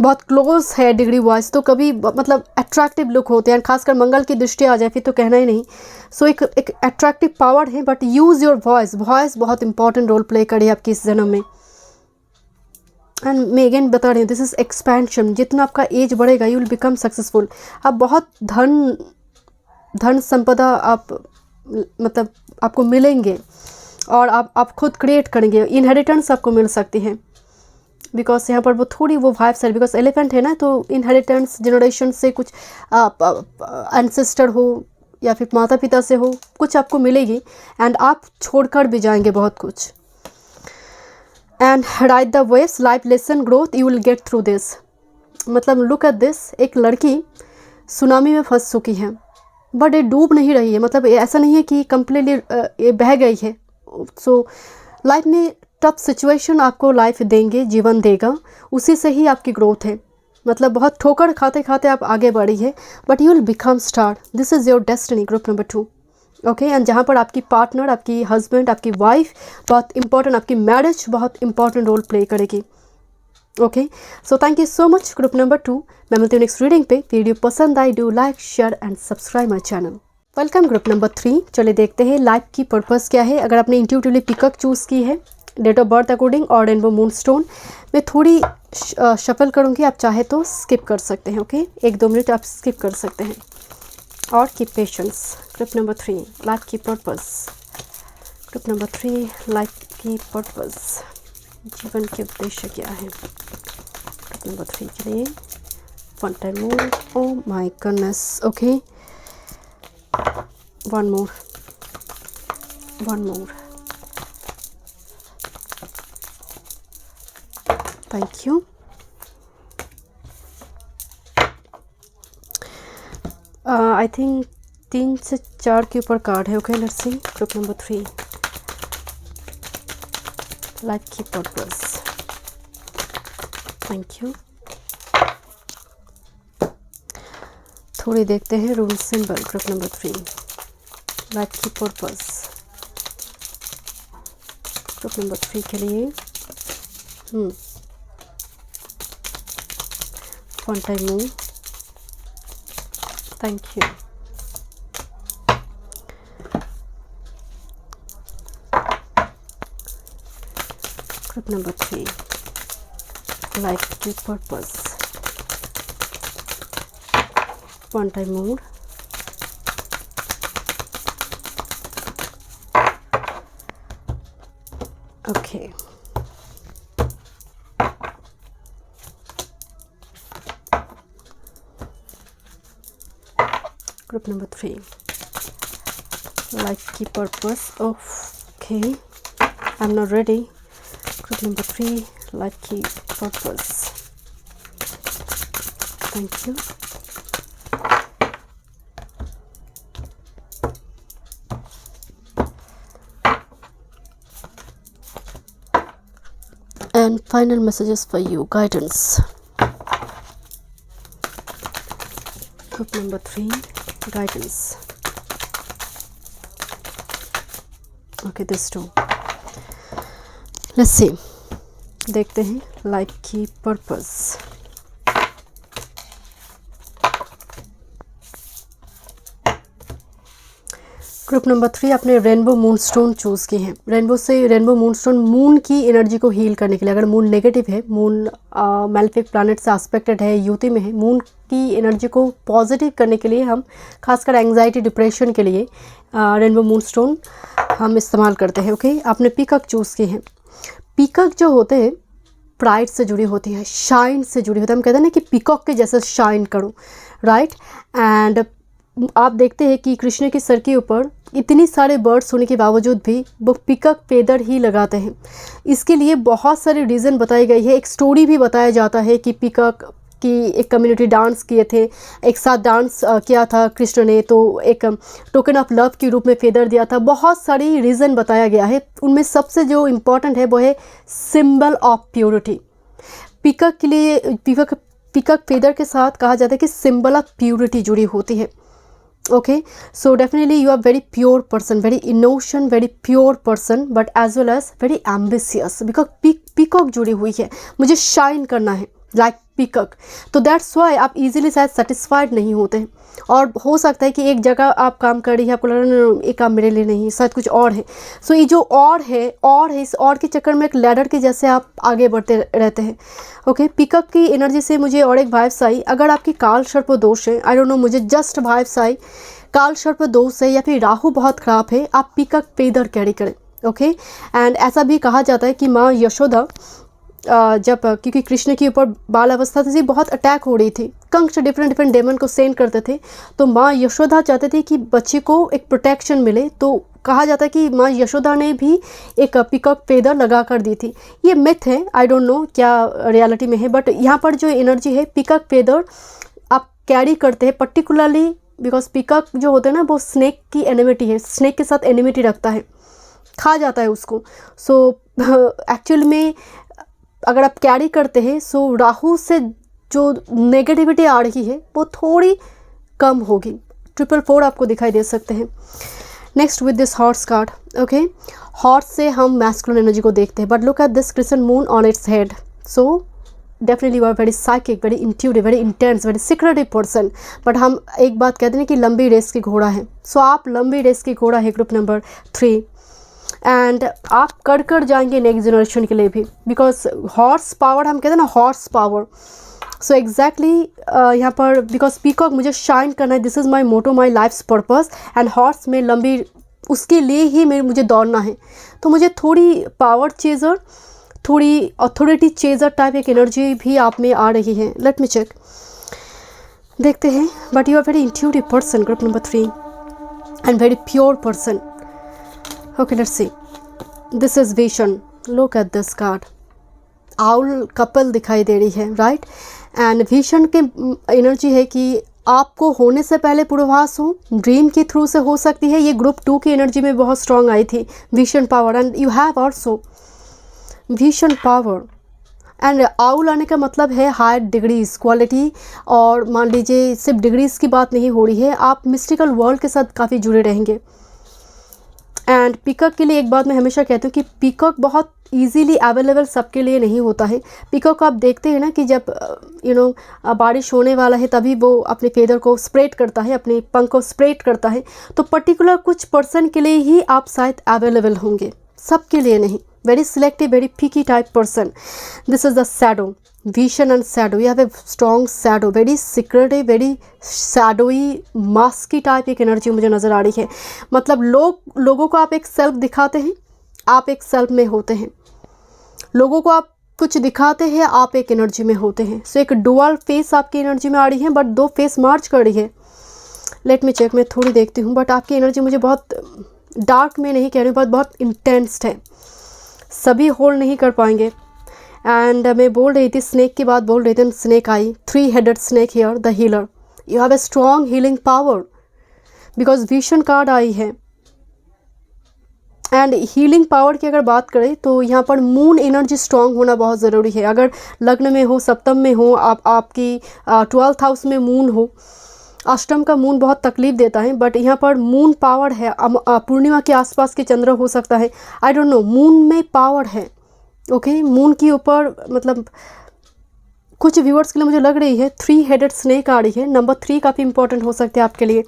बहुत क्लोज है डिग्री वाइज, तो कभी मतलब अट्रैक्टिव लुक होते हैं, खासकर मंगल की दृष्टि आ जाए फिर तो कहना ही नहीं। सो एक अट्रैक्टिव पावर है, but use your voice, voice बहुत इंपॉर्टेंट रोल प्ले करे आपकी इस जन्म में। एंड मैं अगेन बता रही हूँ, दिस इज़ एक्सपेंशन। जितना आपका एज बढ़ेगा, यू विल बिकम सक्सेसफुल। आप बहुत धन संपदा आप मतलब आपको मिलेंगे, और आप खुद क्रिएट करेंगे। इनहेरिटेंस आपको मिल सकती है, बिकॉज यहाँ पर वो थोड़ी वो वाइब्स है, बिकॉज एलिफेंट है ना, तो इनहेरिटेंस जनरेशन से कुछ एंसेस्टर हो या फिर माता पिता से हो, कुछ आपको मिलेगी, एंड आप छोड़कर भी जाएंगे बहुत कुछ। And right the waves, life lesson, growth, you will get through this. मतलब लुक एट दिस, एक लड़की सुनामी में फंस चुकी है, बट ये डूब नहीं रही है, मतलब ऐसा नहीं है कि कंप्लीटली ये बह गई है। सो लाइफ में टफ सिचुएशन आपको लाइफ देंगे, जीवन देगा, उसी से ही आपकी ग्रोथ है। मतलब बहुत ठोकर खाते खाते आप आगे बढ़ी है, but you will become star. This is your destiny, group number 2। Okay and जहाँ पर आपकी पार्टनर, आपकी हस्बैंड, आपकी वाइफ बहुत इंपॉर्टेंट, आपकी मैरिज बहुत इंपॉर्टेंट रोल प्ले करेगी। Okay, so thank you so much group number 2। मैं मिलती हूँ नेक्स्ट रीडिंग पे। वीडियो पसंद I do like share and subscribe my channel. Welcome group number 3। चलिए देखते हैं लाइफ की पर्पस क्या है। अगर आपने इंट्यूटिवली पिकअप चूज़ की है डेट ऑफ बर्थ अकॉर्डिंग और रेनबो मूनस्टोन, मैं थोड़ी शफल करूँगी, आप चाहे तो स्किप कर सकते हैं। ओके, 1-2 मिनट आप स्किप कर सकते हैं। और की पेशेंस। ग्रुप नंबर 3 लाइफ की पर्पस। ग्रुप नंबर 3 लाइफ की पर्पस, जीवन के उद्देश्य क्या है ग्रुप नंबर 3 के लिए। 1 time more. Oh my goodness. Okay, 1 more, 1 more. Thank you. I think 3 से 4 के ऊपर कार्ड है। Okay, let's see group number 3 life की पर्पस। Thank you. थोड़ी देखते हैं rule symbol group number 3 life की पर्पस ग्रुप नंबर 3 के लिए। 1 time move. Thank you. Group number 3 life की purpose. 1 time move. Okay, group number 3 life की purpose. Okay, I am not ready. Group number 3 life की purpose. Thank you. And final messages for you, guidance. Group number 3 guidance. Okay, this too. Let's see. देखते हैं life की purpose. Group number 3 आपने rainbow moonstone choose की है। Rainbow moonstone moon की energy को heal करने के लिए, अगर मून नेगेटिव है, मून मेलेफिक प्लैनेट से एस्पेक्टेड है, युति में है, मून की एनर्जी को पॉजिटिव करने के लिए हम खासकर एंग्जाइटी डिप्रेशन के लिए रेनबो मूनस्टोन हम इस्तेमाल करते हैं। ओके, आपने पीकॉक चूज़ की है। पीकॉक जो होते हैं प्राइड से जुड़ी होती है, शाइन से जुड़ी होती है। हम कहते हैं ना कि पीकॉक के जैसे शाइन करो, राइट। एंड आप देखते हैं कि कृष्ण के सर के ऊपर इतनी सारे बर्ड्स होने के बावजूद भी वो पीकॉक फेदर ही लगाते हैं। इसके लिए बहुत सारे रीज़न बताई गई है। एक स्टोरी भी बताया जाता है कि पीकॉक की एक कम्युनिटी डांस किए थे, एक साथ डांस किया था कृष्ण ने, तो एक टोकन ऑफ लव के रूप में फेदर दिया था। बहुत सारी रीज़न बताया गया है। उनमें सबसे जो इम्पोर्टेंट है वो है सिंबल ऑफ प्योरिटी। पीकॉक के लिए पीकॉक फेदर के साथ कहा जाता है कि सिंबल ऑफ प्योरिटी जुड़ी होती है। okay, so definitely you are very pure person, very innocent, very pure person, but as well as very ambitious, because peacock जुड़ी हुई है, मुझे शाइन करना है लाइक पीकॉक। तो दैट्स वाई आप इजीली शायद सेटिस्फाइड नहीं होते हैं। और हो सकता है कि एक जगह आप काम कर रही है, आपको लग रहा है ये काम मेरे लिए नहीं, शायद कुछ और है। सो ये जो और है इस और के चक्कर में एक लैडर के जैसे आप आगे बढ़ते रहते हैं। ओके, पीकॉक की एनर्जी से मुझे और एक वाइब्स आई। अगर आपकी काल सर्प दोष है, आई डोंट नो, मुझे जस्ट वाइब्स आई, काल सर्प दोष है या फिर राहु बहुत ख़राब है, आप पीकॉक फेदर कैरी करें। ओके, एंड ऐसा भी कहा जाता है कि माँ यशोदा जब, क्योंकि कृष्ण के ऊपर बाल अवस्था से बहुत अटैक हो रही थी, कंस डिफरेंट डेमन को सेंड करते थे, तो माँ यशोदा चाहते थे कि बच्चे को एक प्रोटेक्शन मिले। तो कहा जाता है कि माँ यशोदा ने भी एक पीकॉक फेदर लगा कर दी थी। ये मिथ है, आई डोंट नो क्या रियलिटी में है, बट यहाँ पर जो एनर्जी है पीकॉक फेदर आप कैरी करते हैं, पर्टिकुलरली बिकॉज पीकॉक जो होता है ना वो स्नेक की एनिमिटी है, स्नेक के साथ एनिमिटी रखता है, खा जाता है उसको। सो एक्चुअल में अगर आप कैरी करते हैं, सो राहु से जो नेगेटिविटी आ रही है वो थोड़ी कम होगी। 444 आपको दिखाई दे सकते हैं। Next with this horse card, okay, horse से हम मैस्कुलिन एनर्जी को देखते हैं, but look at this crescent moon on its head, so definitely you are very psychic, very intuitive, very intense, very secretive person. But हम एक बात कहते हैं कि लंबी रेस की घोड़ा है, सो आप लंबी रेस की घोड़ा है ग्रुप नंबर 3, एंड आप कर जाएंगे नेक्स्ट जनरेशन के लिए भी, बिकॉज हॉर्स पावर हम कहते हैं ना, हॉर्स पावर। सो एग्जैक्टली यहाँ पर बिकॉज पीकॉक मुझे शाइन करना है, this is my motto, my life's purpose, and horse में लंबी, उसके लिए ही मुझे दौड़ना है। तो मुझे थोड़ी पावर चेजर, थोड़ी अथॉरिटी चेजर टाइप एक एनर्जी भी आप में आ रही है। लेट मी चेक, देखते हैं। But you are very intuitive person group number 3 and very pure person. Okay, let's see, this is vision, look at this card, owl couple दिखाई दे रही है, राइट। एंड विजन के एनर्जी है कि आपको होने से पहले पूर्वाभास हो, ड्रीम के थ्रू से हो सकती है। ये ग्रुप 2 की एनर्जी में बहुत स्ट्रांग आई थी, vision power, and you have also vision power. And owl आने का मतलब है हायर डिग्रीज, क्वालिटी, और मान लीजिए सिर्फ डिग्रीज की बात नहीं हो रही है, आप मिस्टिकल वर्ल्ड के साथ काफ़ी जुड़े रहेंगे। एंड पीकॉक के लिए एक बात मैं हमेशा कहती हूँ कि पीकॉक बहुत इजीली अवेलेबल सबके लिए नहीं होता है। पीकॉक आप देखते हैं ना कि जब बारिश होने वाला है तभी वो अपने फेदर को स्प्रेड करता है, अपने पंख को स्प्रेड करता है। तो पर्टिकुलर कुछ पर्सन के लिए ही आप शायद अवेलेबल होंगे, सबके लिए नहीं। Very selective, very picky type person. This is the shadow, vision and shadow, you have a strong shadow, very secretive, very shadowy, masky type एक एनर्जी मुझे नज़र आ रही है। मतलब लोगों को आप एक सेल्फ दिखाते हैं, आप एक सेल्फ में होते हैं, लोगों को आप कुछ दिखाते हैं, आप एक एनर्जी में होते हैं। सो एक डुअल फेस आपकी एनर्जी में आ रही है, बट 2 फेस मार्च कर रही है। लेट मी चेक, मैं थोड़ी देखती हूँ, बट आपकी एनर्जी मुझे बहुत डार्क में नहीं कह रही हूँ, बहुत इंटेंस है, सभी होल्ड नहीं कर पाएंगे। एंड मैं बोल रही थी स्नेक की बात बोल रही थी, स्नेक आई, 3 headed snake here, the healer, you have a strong healing power, because vision card आई है। एंड हीलिंग पावर की अगर बात करें तो यहाँ पर मून एनर्जी स्ट्रॉन्ग होना बहुत ज़रूरी है। अगर लग्न में हो, सप्तम में हो, आपकी 12th हाउस में मून हो, अष्टम का मून बहुत तकलीफ देता है, बट यहाँ पर मून पावर है। पूर्णिमा के आसपास के चंद्र हो सकता है, आई डोंट नो, मून में पावर है। ओके, मून के ऊपर मतलब कुछ व्यूअर्स के लिए मुझे लग रही है 3 हेडेड स्नेक आ रही है। नंबर 3 काफ़ी इंपॉर्टेंट हो सकते हैं आपके लिए।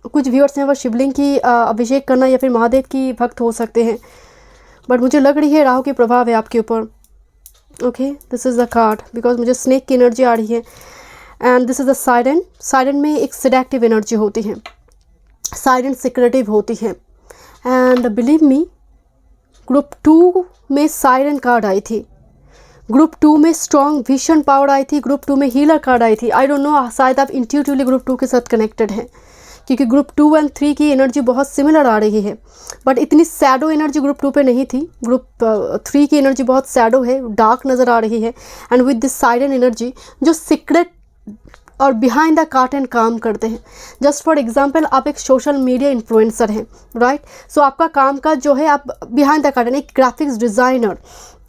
कुछ व्यूअर्स हैं वो शिवलिंग की अभिषेक करना या फिर महादेव की भक्त हो सकते हैं, बट मुझे लग रही है राहु के प्रभाव है आपके ऊपर। Okay, this is the card, because मुझे स्नेक की एनर्जी आ रही है। And this is the siren, siren में एक सेडेक्टिव एनर्जी होती है, साइरन सिक्रेटिव होती है। एंड बिलीव मी, ग्रुप 2 में साइरन कार्ड आई थी, ग्रुप 2 में स्ट्रॉन्ग विजन पावर आई थी, ग्रुप 2 में हीलर कार्ड आई थी। आई डोंट नो, शायद आप इंट्यूटिवली ग्रुप 2 के साथ कनेक्टेड हैं, क्योंकि ग्रुप 2 एंड 3 की एनर्जी बहुत सिमिलर आ रही है, बट इतनी सैडो एनर्जी ग्रुप 2 पे नहीं थी। ग्रुप 3 की एनर्जी बहुत सैडो है, डार्क नज़र आ रही है। And with this siren energy जो सीक्रेट और बिहाइंड द कर्टन काम करते हैं। जस्ट फॉर एग्जांपल, आप एक सोशल मीडिया इन्फ्लुएंसर हैं, राइट। सो आपका काम का जो है, आप बिहाइंड द कर्टन, एक ग्राफिक्स डिज़ाइनर,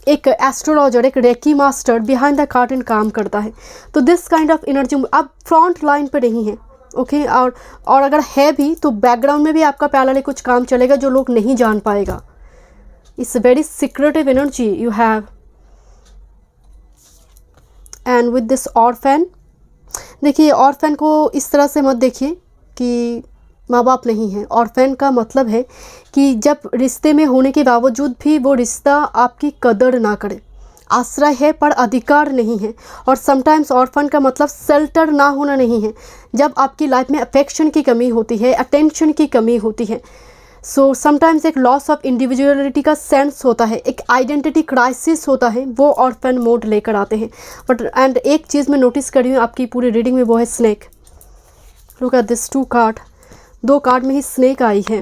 एक एस्ट्रोलॉजर, एक reiki master behind the curtain काम करता है। तो दिस काइंड ऑफ एनर्जी, आप फ्रंट लाइन पे नहीं हैं, ओके। और अगर है भी तो बैकग्राउंड में भी आपका पैरेलल कुछ काम चलेगा जो लोग नहीं जान पाएगा। It's very secretive energy you have. And with this orphan, देखिए ऑर्फन को इस तरह से मत देखिए कि माँ बाप नहीं है। ऑर्फन का मतलब है कि जब रिश्ते में होने के बावजूद भी वो रिश्ता आपकी कदर ना करे, आश्रय है पर अधिकार नहीं है। और समटाइम्स ऑर्फन का मतलब शेल्टर ना होना नहीं है, जब आपकी लाइफ में अफेक्शन की कमी होती है, अटेंशन की कमी होती है। सो समटाइम्स एक लॉस ऑफ इंडिविजुअलिटी का सेंस होता है, एक आइडेंटिटी क्राइसिस होता है, वो ऑर्फन मोड लेकर आते हैं। बट एंड एक चीज़ मैं नोटिस कर रही हूँ आपकी पूरी रीडिंग में, वो है snake. Look at this 2 card, 2 card में ही स्नेक आई है।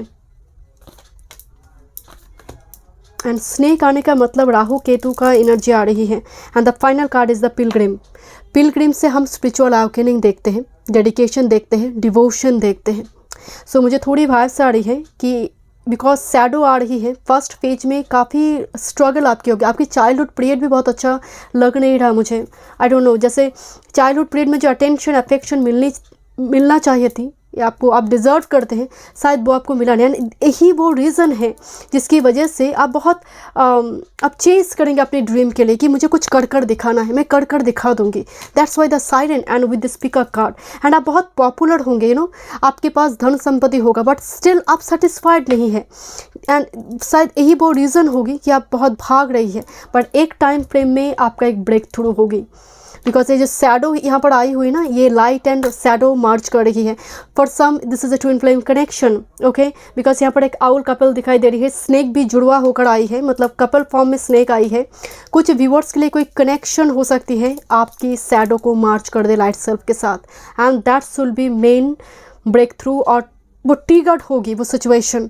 एंड स्नेक आने का मतलब राहु केतु का एनर्जी आ रही है। And the final card is the Pilgrim. Pilgrim से हम स्पिरिचुअल अवेकनिंग देखते हैं, डेडिकेशन देखते हैं, डिवोशन देखते हैं। सो मुझे थोड़ी वाइब्स आ रही है कि बिकॉज शैडो आ रही है, फर्स्ट फेज में काफ़ी स्ट्रगल आपकी होगी। आपकी चाइल्डहुड पीरियड भी बहुत अच्छा लग नहीं रहा मुझे। आई डोंट नो, जैसे चाइल्डहुड पीरियड में जो अटेंशन अफेक्शन मिलना चाहिए थी या आपको आप डिज़र्व करते हैं, शायद वो आपको मिला नहीं। यही वो रीज़न है जिसकी वजह से आप बहुत आप चेस करेंगे अपने ड्रीम के लिए कि मुझे कुछ कर कर दिखाना है, मैं कर कर दिखा दूंगी। That's why the siren and with the speaker card. And आप बहुत पॉपुलर होंगे, आपके पास धन संपत्ति होगा, बट स्टिल आप सेटिस्फाइड नहीं है। एंड शायद यही वो रीज़न होगी कि आप बहुत भाग रही है, बट एक टाइम फ्रेम में आपका एक ब्रेक थ्रू होगी। बिकॉज ये जो शैडो यहाँ पर आई हुई ना, ये लाइट एंड शैडो मार्च कर रही है। For some this is a twin flame connection, okay. Because यहाँ पर एक आउल कपल दिखाई दे रही है, स्नेक भी जुड़वा होकर आई है, मतलब कपल फॉर्म में स्नेक आई है। कुछ व्यूअर्स के लिए कोई कनेक्शन हो सकती है आपकी शैडो को मार्च कर दे लाइट सेल्फ के साथ, and that's will be main breakthrough, और वो ट्रिगर्ड होगी वो सिचुएशन,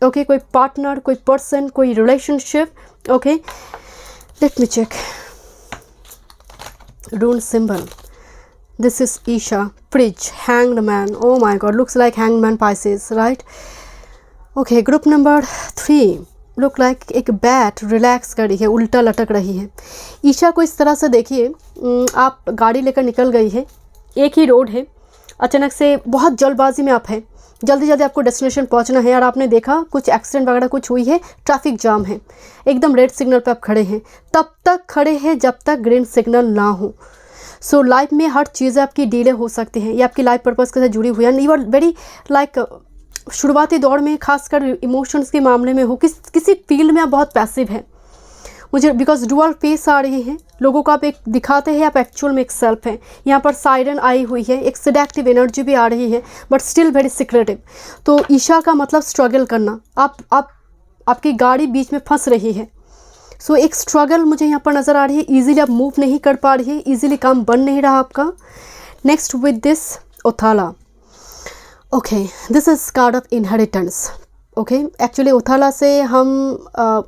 ओके। कोई पार्टनर, कोई पर्सन, कोई relationship, okay. Let me check rune symbol. This is Isha, fridge, hanged man. Oh my god, looks like hanged man Pisces, right? Okay, group number 3 look like एक bat relax कर रही है, उल्टा लटक रही है। ईशा को इस तरह से देखिए, आप गाड़ी लेकर निकल गई है, एक ही रोड है, अचानक से बहुत जल्दबाजी में आप हैं, जल्दी जल्दी आपको डेस्टिनेशन पहुंचना है, और आपने देखा कुछ एक्सीडेंट वगैरह कुछ हुई है, ट्रैफिक जाम है, एकदम रेड सिग्नल पे आप खड़े हैं, तब तक खड़े हैं जब तक ग्रीन सिग्नल ना हो। सो लाइफ में हर चीज़ आपकी डिले हो सकती है, ये आपकी लाइफ पर्पज़ के साथ जुड़ी हुई है। And you are very like शुरुआती दौर में, खासकर इमोशंस के मामले में हो, किसी फील्ड में आप बहुत पैसिव हैं मुझे, बिकॉज डुअल फेस आ रही है, लोगों को आप एक दिखाते हैं, आप एक्चुअल में एक सेल्फ हैं। यहाँ पर साइरन आई हुई है, एक सेडेक्टिव एनर्जी भी आ रही है, बट स्टिल वेरी सीक्रेटिव। तो ईशा का मतलब स्ट्रगल करना, आपकी गाड़ी बीच में फंस रही है, सो एक स्ट्रगल मुझे यहाँ पर नज़र आ रही है। ईजिली आप मूव नहीं कर पा रही है, ईजिली काम बन नहीं रहा आपका। Next with this Othala, okay, this is card of inheritance, okay. Actually Othala से हम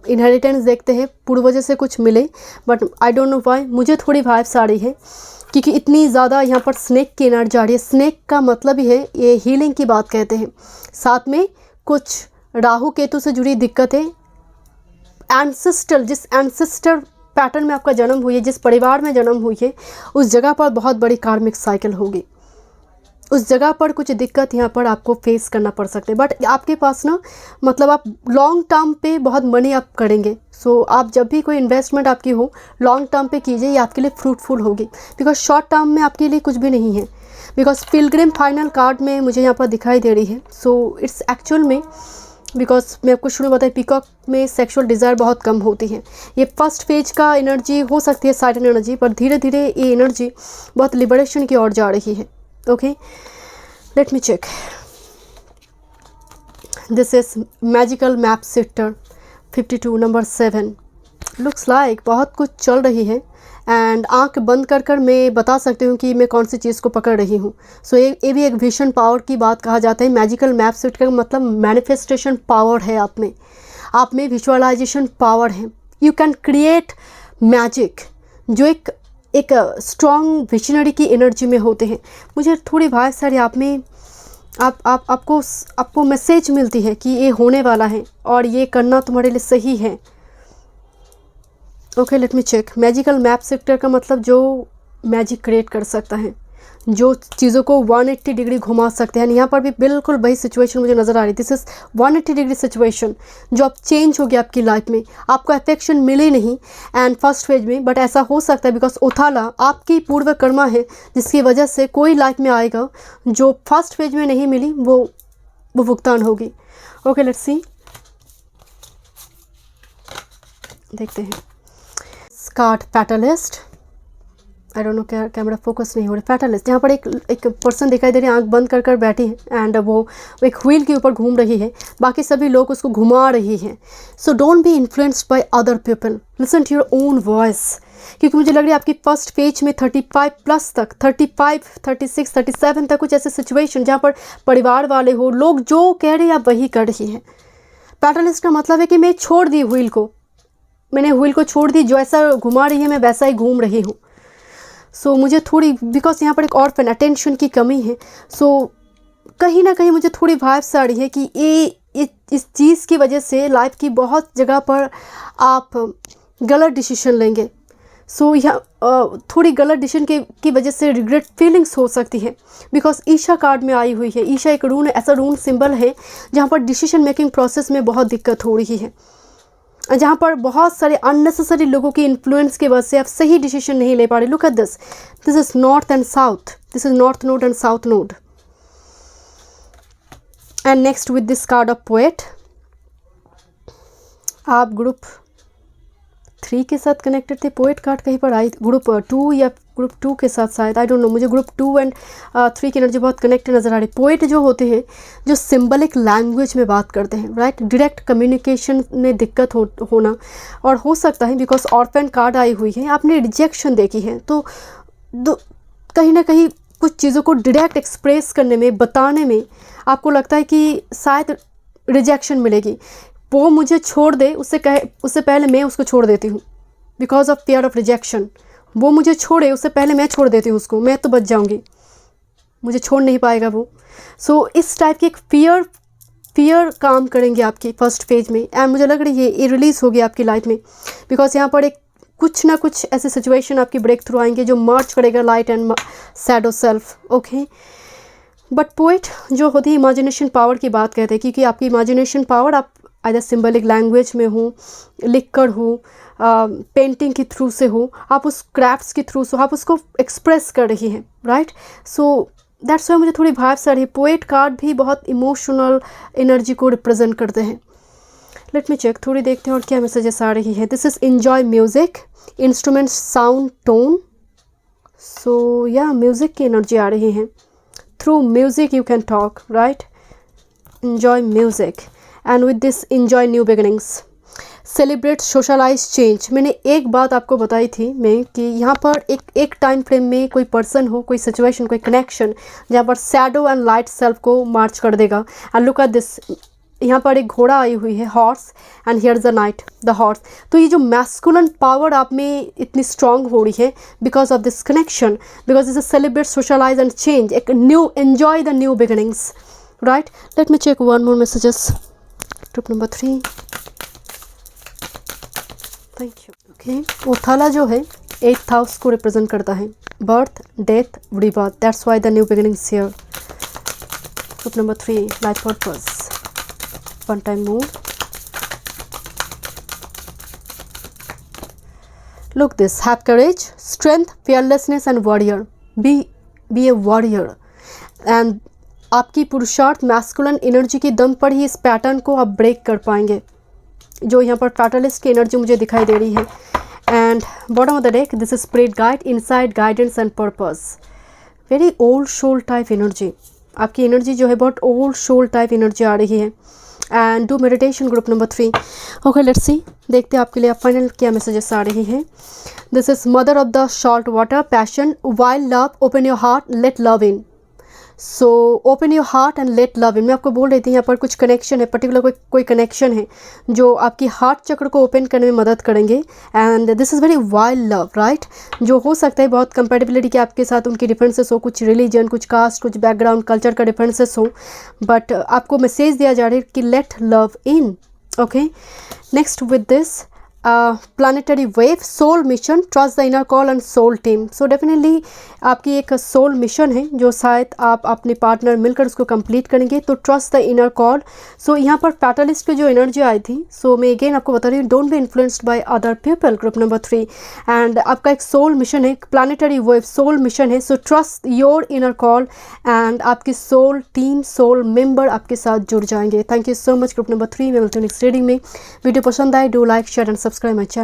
इनहेरिटेंस देखते हैं, पूर्वजों से कुछ मिले, but I don't know why मुझे थोड़ी वाइब्स आ रही है, क्योंकि इतनी ज़्यादा यहाँ पर स्नेक की एनर्जी आ रही है। स्नेक का मतलब ही है ये हीलिंग की बात कहते हैं, साथ में कुछ राहु केतु से जुड़ी दिक्कतें, एंसेस्टर, जिस एंसेस्टर पैटर्न में आपका जन्म हुई है, जिस परिवार में जन्म हुई है, उस जगह पर बहुत बड़ी कार्मिक साइकिल होगी, उस जगह पर कुछ दिक्कत यहाँ पर आपको फेस करना पड़ सकते हैं। बट आपके पास ना, मतलब आप लॉन्ग टर्म पे बहुत मनी आप करेंगे। सो आप जब भी कोई इन्वेस्टमेंट आपकी हो, लॉन्ग टर्म पे कीजिए, ये आपके लिए फ्रूटफुल होगी, बिकॉज शॉर्ट टर्म में आपके लिए कुछ भी नहीं है। बिकॉज पिलग्रिम फाइनल कार्ड में मुझे यहाँ पर दिखाई दे रही है, सो इट्स एक्चुअल में, बिकॉज मैं आपको शुरू में बताया, पीकॉक में सेक्सुअल डिज़ायर बहुत कम होती है। ये फर्स्ट फेज का एनर्जी हो सकती है, साइरन एनर्जी, पर धीरे धीरे ये एनर्जी बहुत लिबरेशन की ओर जा रही है, okay. Let me check, this is magical map shifter 52 number 7। Looks like बहुत कुछ चल रही है, एंड आंख बंद कर कर मैं बता सकती हूँ कि मैं कौन सी चीज़ को पकड़ रही हूँ। सो ये भी एक विजन पावर की बात कहा जाता है। मैजिकल मैप शिफ्ट का मतलब मैनिफेस्टेशन पावर है आप में विजुअलाइजेशन पावर है। यू कैन क्रिएट मैजिक, जो एक स्ट्रॉन्ग विजनरी की एनर्जी में होते हैं। मुझे थोड़ी वाइब सारी आप में आपको मैसेज मिलती है कि ये होने वाला है और ये करना तुम्हारे लिए सही है। Okay, let me check. Magical map shifter का मतलब जो मैजिक क्रिएट कर सकता है, जो चीज़ों को 180 डिग्री घुमा सकते हैं। यहाँ पर भी बिल्कुल वही सिचुएशन मुझे नज़र आ रही। दिस इज़ 180 डिग्री सिचुएशन जो अब चेंज हो गया आपकी लाइफ में। आपको अफेक्शन मिले नहीं एंड फर्स्ट फेज में, बट ऐसा हो सकता है बिकॉज ओथाला आपकी पूर्व कर्मा है, जिसकी वजह से कोई लाइफ में आएगा जो फर्स्ट फेज में नहीं मिली, वो भुगतान होगी। ओके, लेट्स सी, देखते हैं। Card fatalist, I don't no, क्या कैमरा फोकस नहीं हो रहा। फैटलिस्ट, यहाँ पर एक पर्सन दिखाई दे रही है, आंख बंद कर कर बैठी है एंड वो एक व्हील के ऊपर घूम रही है, बाकी सभी लोग उसको घुमा रही हैं। So don't be influenced by other people, listen to your own voice. क्योंकि मुझे लग रही है आपकी फर्स्ट फेज में 35 प्लस तक, 35, 36, 37 तक कुछ ऐसे सिचुएशन जहाँ पर परिवार वाले हो, लोग जो कह रहे हैं आप वही कर रही हैं। फैटलिस्ट का मतलब है कि मैं छोड़ दी व्हील को, मैंने व्हील को छोड़ दी, जो ऐसा घुमा रही है मैं वैसा ही घूम रही हूँ। सो मुझे थोड़ी, बिकॉज यहाँ पर एक ऑर्फन अटेंशन की कमी है, सो कहीं ना कहीं मुझे थोड़ी वाइब्स आ रही है कि ये इस चीज़ की वजह से लाइफ की बहुत जगह पर आप गलत डिसीजन लेंगे। सो यहाँ थोड़ी गलत डिसीजन की वजह से रिग्रेट फीलिंग्स हो सकती है, बिकॉज ईशा कार्ड में आई हुई है। ईशा एक रून, ऐसा रून सिंबल है जहाँ पर डिसीजन मेकिंग प्रोसेस में बहुत दिक्कत हो रही है, जहाँ पर बहुत सारे अननेसेसरी लोगों की इन्फ्लुएंस की वजह से आप सही डिसीजन नहीं ले पा रहे। Look at this, this is north and south, this is north node and south node. And next with this card of poet, आप ग्रुप 3 के साथ कनेक्टेड थे। पोएट कार्ड कहीं पर आई, ग्रुप 2 या ग्रुप 2 के साथ शायद, आई डोंट नो। मुझे ग्रुप 2 एंड 3 की एनर्जी बहुत कनेक्टेड नज़र आ रही है। पोएट जो होते हैं जो सिंबलिक लैंग्वेज में बात करते हैं, राइट, डायरेक्ट कम्युनिकेशन में दिक्कत होना, और हो सकता है बिकॉज ऑर्फन कार्ड आई हुई है, आपने रिजेक्शन देखी है, तो कहीं ना कहीं कुछ चीज़ों को डायरेक्ट एक्सप्रेस करने में, बताने में आपको लगता है कि शायद रिजेक्शन मिलेगी। वो मुझे छोड़ दे, उससे पहले मैं उसको छोड़ देती हूँ, because of fear of rejection. वो मुझे छोड़े उससे पहले मैं छोड़ देती हूँ उसको, मैं तो बच जाऊँगी, मुझे छोड़ नहीं पाएगा वो। सो इस टाइप की एक फियर काम करेंगे आपकी फर्स्ट फेज में, एंड मुझे लग रही है ये रिलीज़ होगी आपकी लाइफ में, बिकॉज यहाँ पर एक कुछ ना कुछ ऐसे सिचुएशन आपकी ब्रेक थ्रू आएंगे जो मर्ज करेगा light and shadow self. Okay, but poet जो होती है इमेजिनेशन पावर की बात कहते हैं, क्योंकि आपकी इमेजिनेशन पावर आप आइदर सिंबलिक लैंग्वेज में हो, लिख कर हो, पेंटिंग के थ्रू से हो, आप उस क्राफ्ट्स के थ्रू से आप उसको एक्सप्रेस कर रही हैं, राइट। सो दैट्स वाई मुझे थोड़ी वाइब्स आ रही है। पोएट कार्ड भी बहुत इमोशनल एनर्जी को रिप्रेजेंट करते हैं। लेट मी चेक, थोड़ी देखते हैं और क्या मैसेजेस आ रही है। This is enjoy music, instrument, sound, tone. So या म्यूज़िक की एनर्जी आ रही है। Through music you can talk, right, enjoy music. And with this enjoy new beginnings, celebrate socialize change. मैंने एक बात आपको बताई थी मैं कि यहाँ पर एक टाइम फ्रेम में कोई पर्सन हो, कोई सिचुएशन, कोई कनेक्शन जहाँ पर शैडो एंड लाइट सेल्फ को मार्च कर देगा। एंड लुक एट दिस, यहाँ पर एक घोड़ा आई हुई है, horse, and here is the night, the horse. तो ये जो मैस्कुलिन पावर आप में इतनी स्ट्रांग हो रही है because of this connection, because is a celebrate socialize and change, एक new, enjoy the new beginnings, right. Let me check one more messages. Trip number 3, thank you. Okay, Othala जो है 8th house को represent करता है, birth, death, rebirth, that's why the new beginnings here. Trip number 3, life purpose, one time move. Look this, have courage, strength, fearlessness and warrior. Be a warrior. And आपकी पुरुषार्थ masculine energy की दम पर ही इस pattern को आप break कर पाएंगे, जो यहाँ पर फैटलिस्ट की एनर्जी मुझे दिखाई दे रही है। And bottom of the deck, this is spirit guide, inside guidance and purpose, very old soul type energy. आपकी एनर्जी जो है बहुत ओल्ड सोल टाइप एनर्जी आ रही है। And do meditation, group number 3। Okay, let's see, देखते हैं आपके लिए फाइनल क्या मैसेजेस आ रही है। This is mother of the salt water, passion, wild love, open your heart, let love in. So open your heart and let love in. मैं आपको बोल रही थी यहाँ पर कुछ कनेक्शन है, पर्टिकुलर कोई कनेक्शन है जो आपकी हार्ट चक्र को ओपन करने में मदद करेंगे। And this is very wild love, right, जो हो सकता है बहुत कंपेटिबिलिटी के आपके साथ उनकी डिफरेंसेस हो, कुछ रिलीजन, कुछ कास्ट, कुछ बैकग्राउंड, कल्चर का डिफरेंसेस हो, बट आपको मैसेज दिया जा रहा है कि let love in. Okay, next with this planetary wave, soul mission, trust the inner call and soul team. So definitely आपकी एक सोल मिशन है जो शायद आप अपने पार्टनर मिलकर उसको कंप्लीट करेंगे, तो ट्रस्ट द इनर कॉल। सो यहाँ पर फैटलिस्ट की जो एनर्जी आई थी, सो मैं अगेन आपको बता रही हूँ, don't be influenced by other people, group number 3। And आपका एक सोल मिशन है, प्लानिटरी वेव सोल मिशन है, so trust your inner call and आपकी सोल टीम, सोल मेंबर आपके साथ जुड़ जाएंगे। Thank you so much, group number 3 में मिलते हैं नेक्स्ट रीडिंग में। वीडियो पसंद आए, do like, share and subscribe my channel.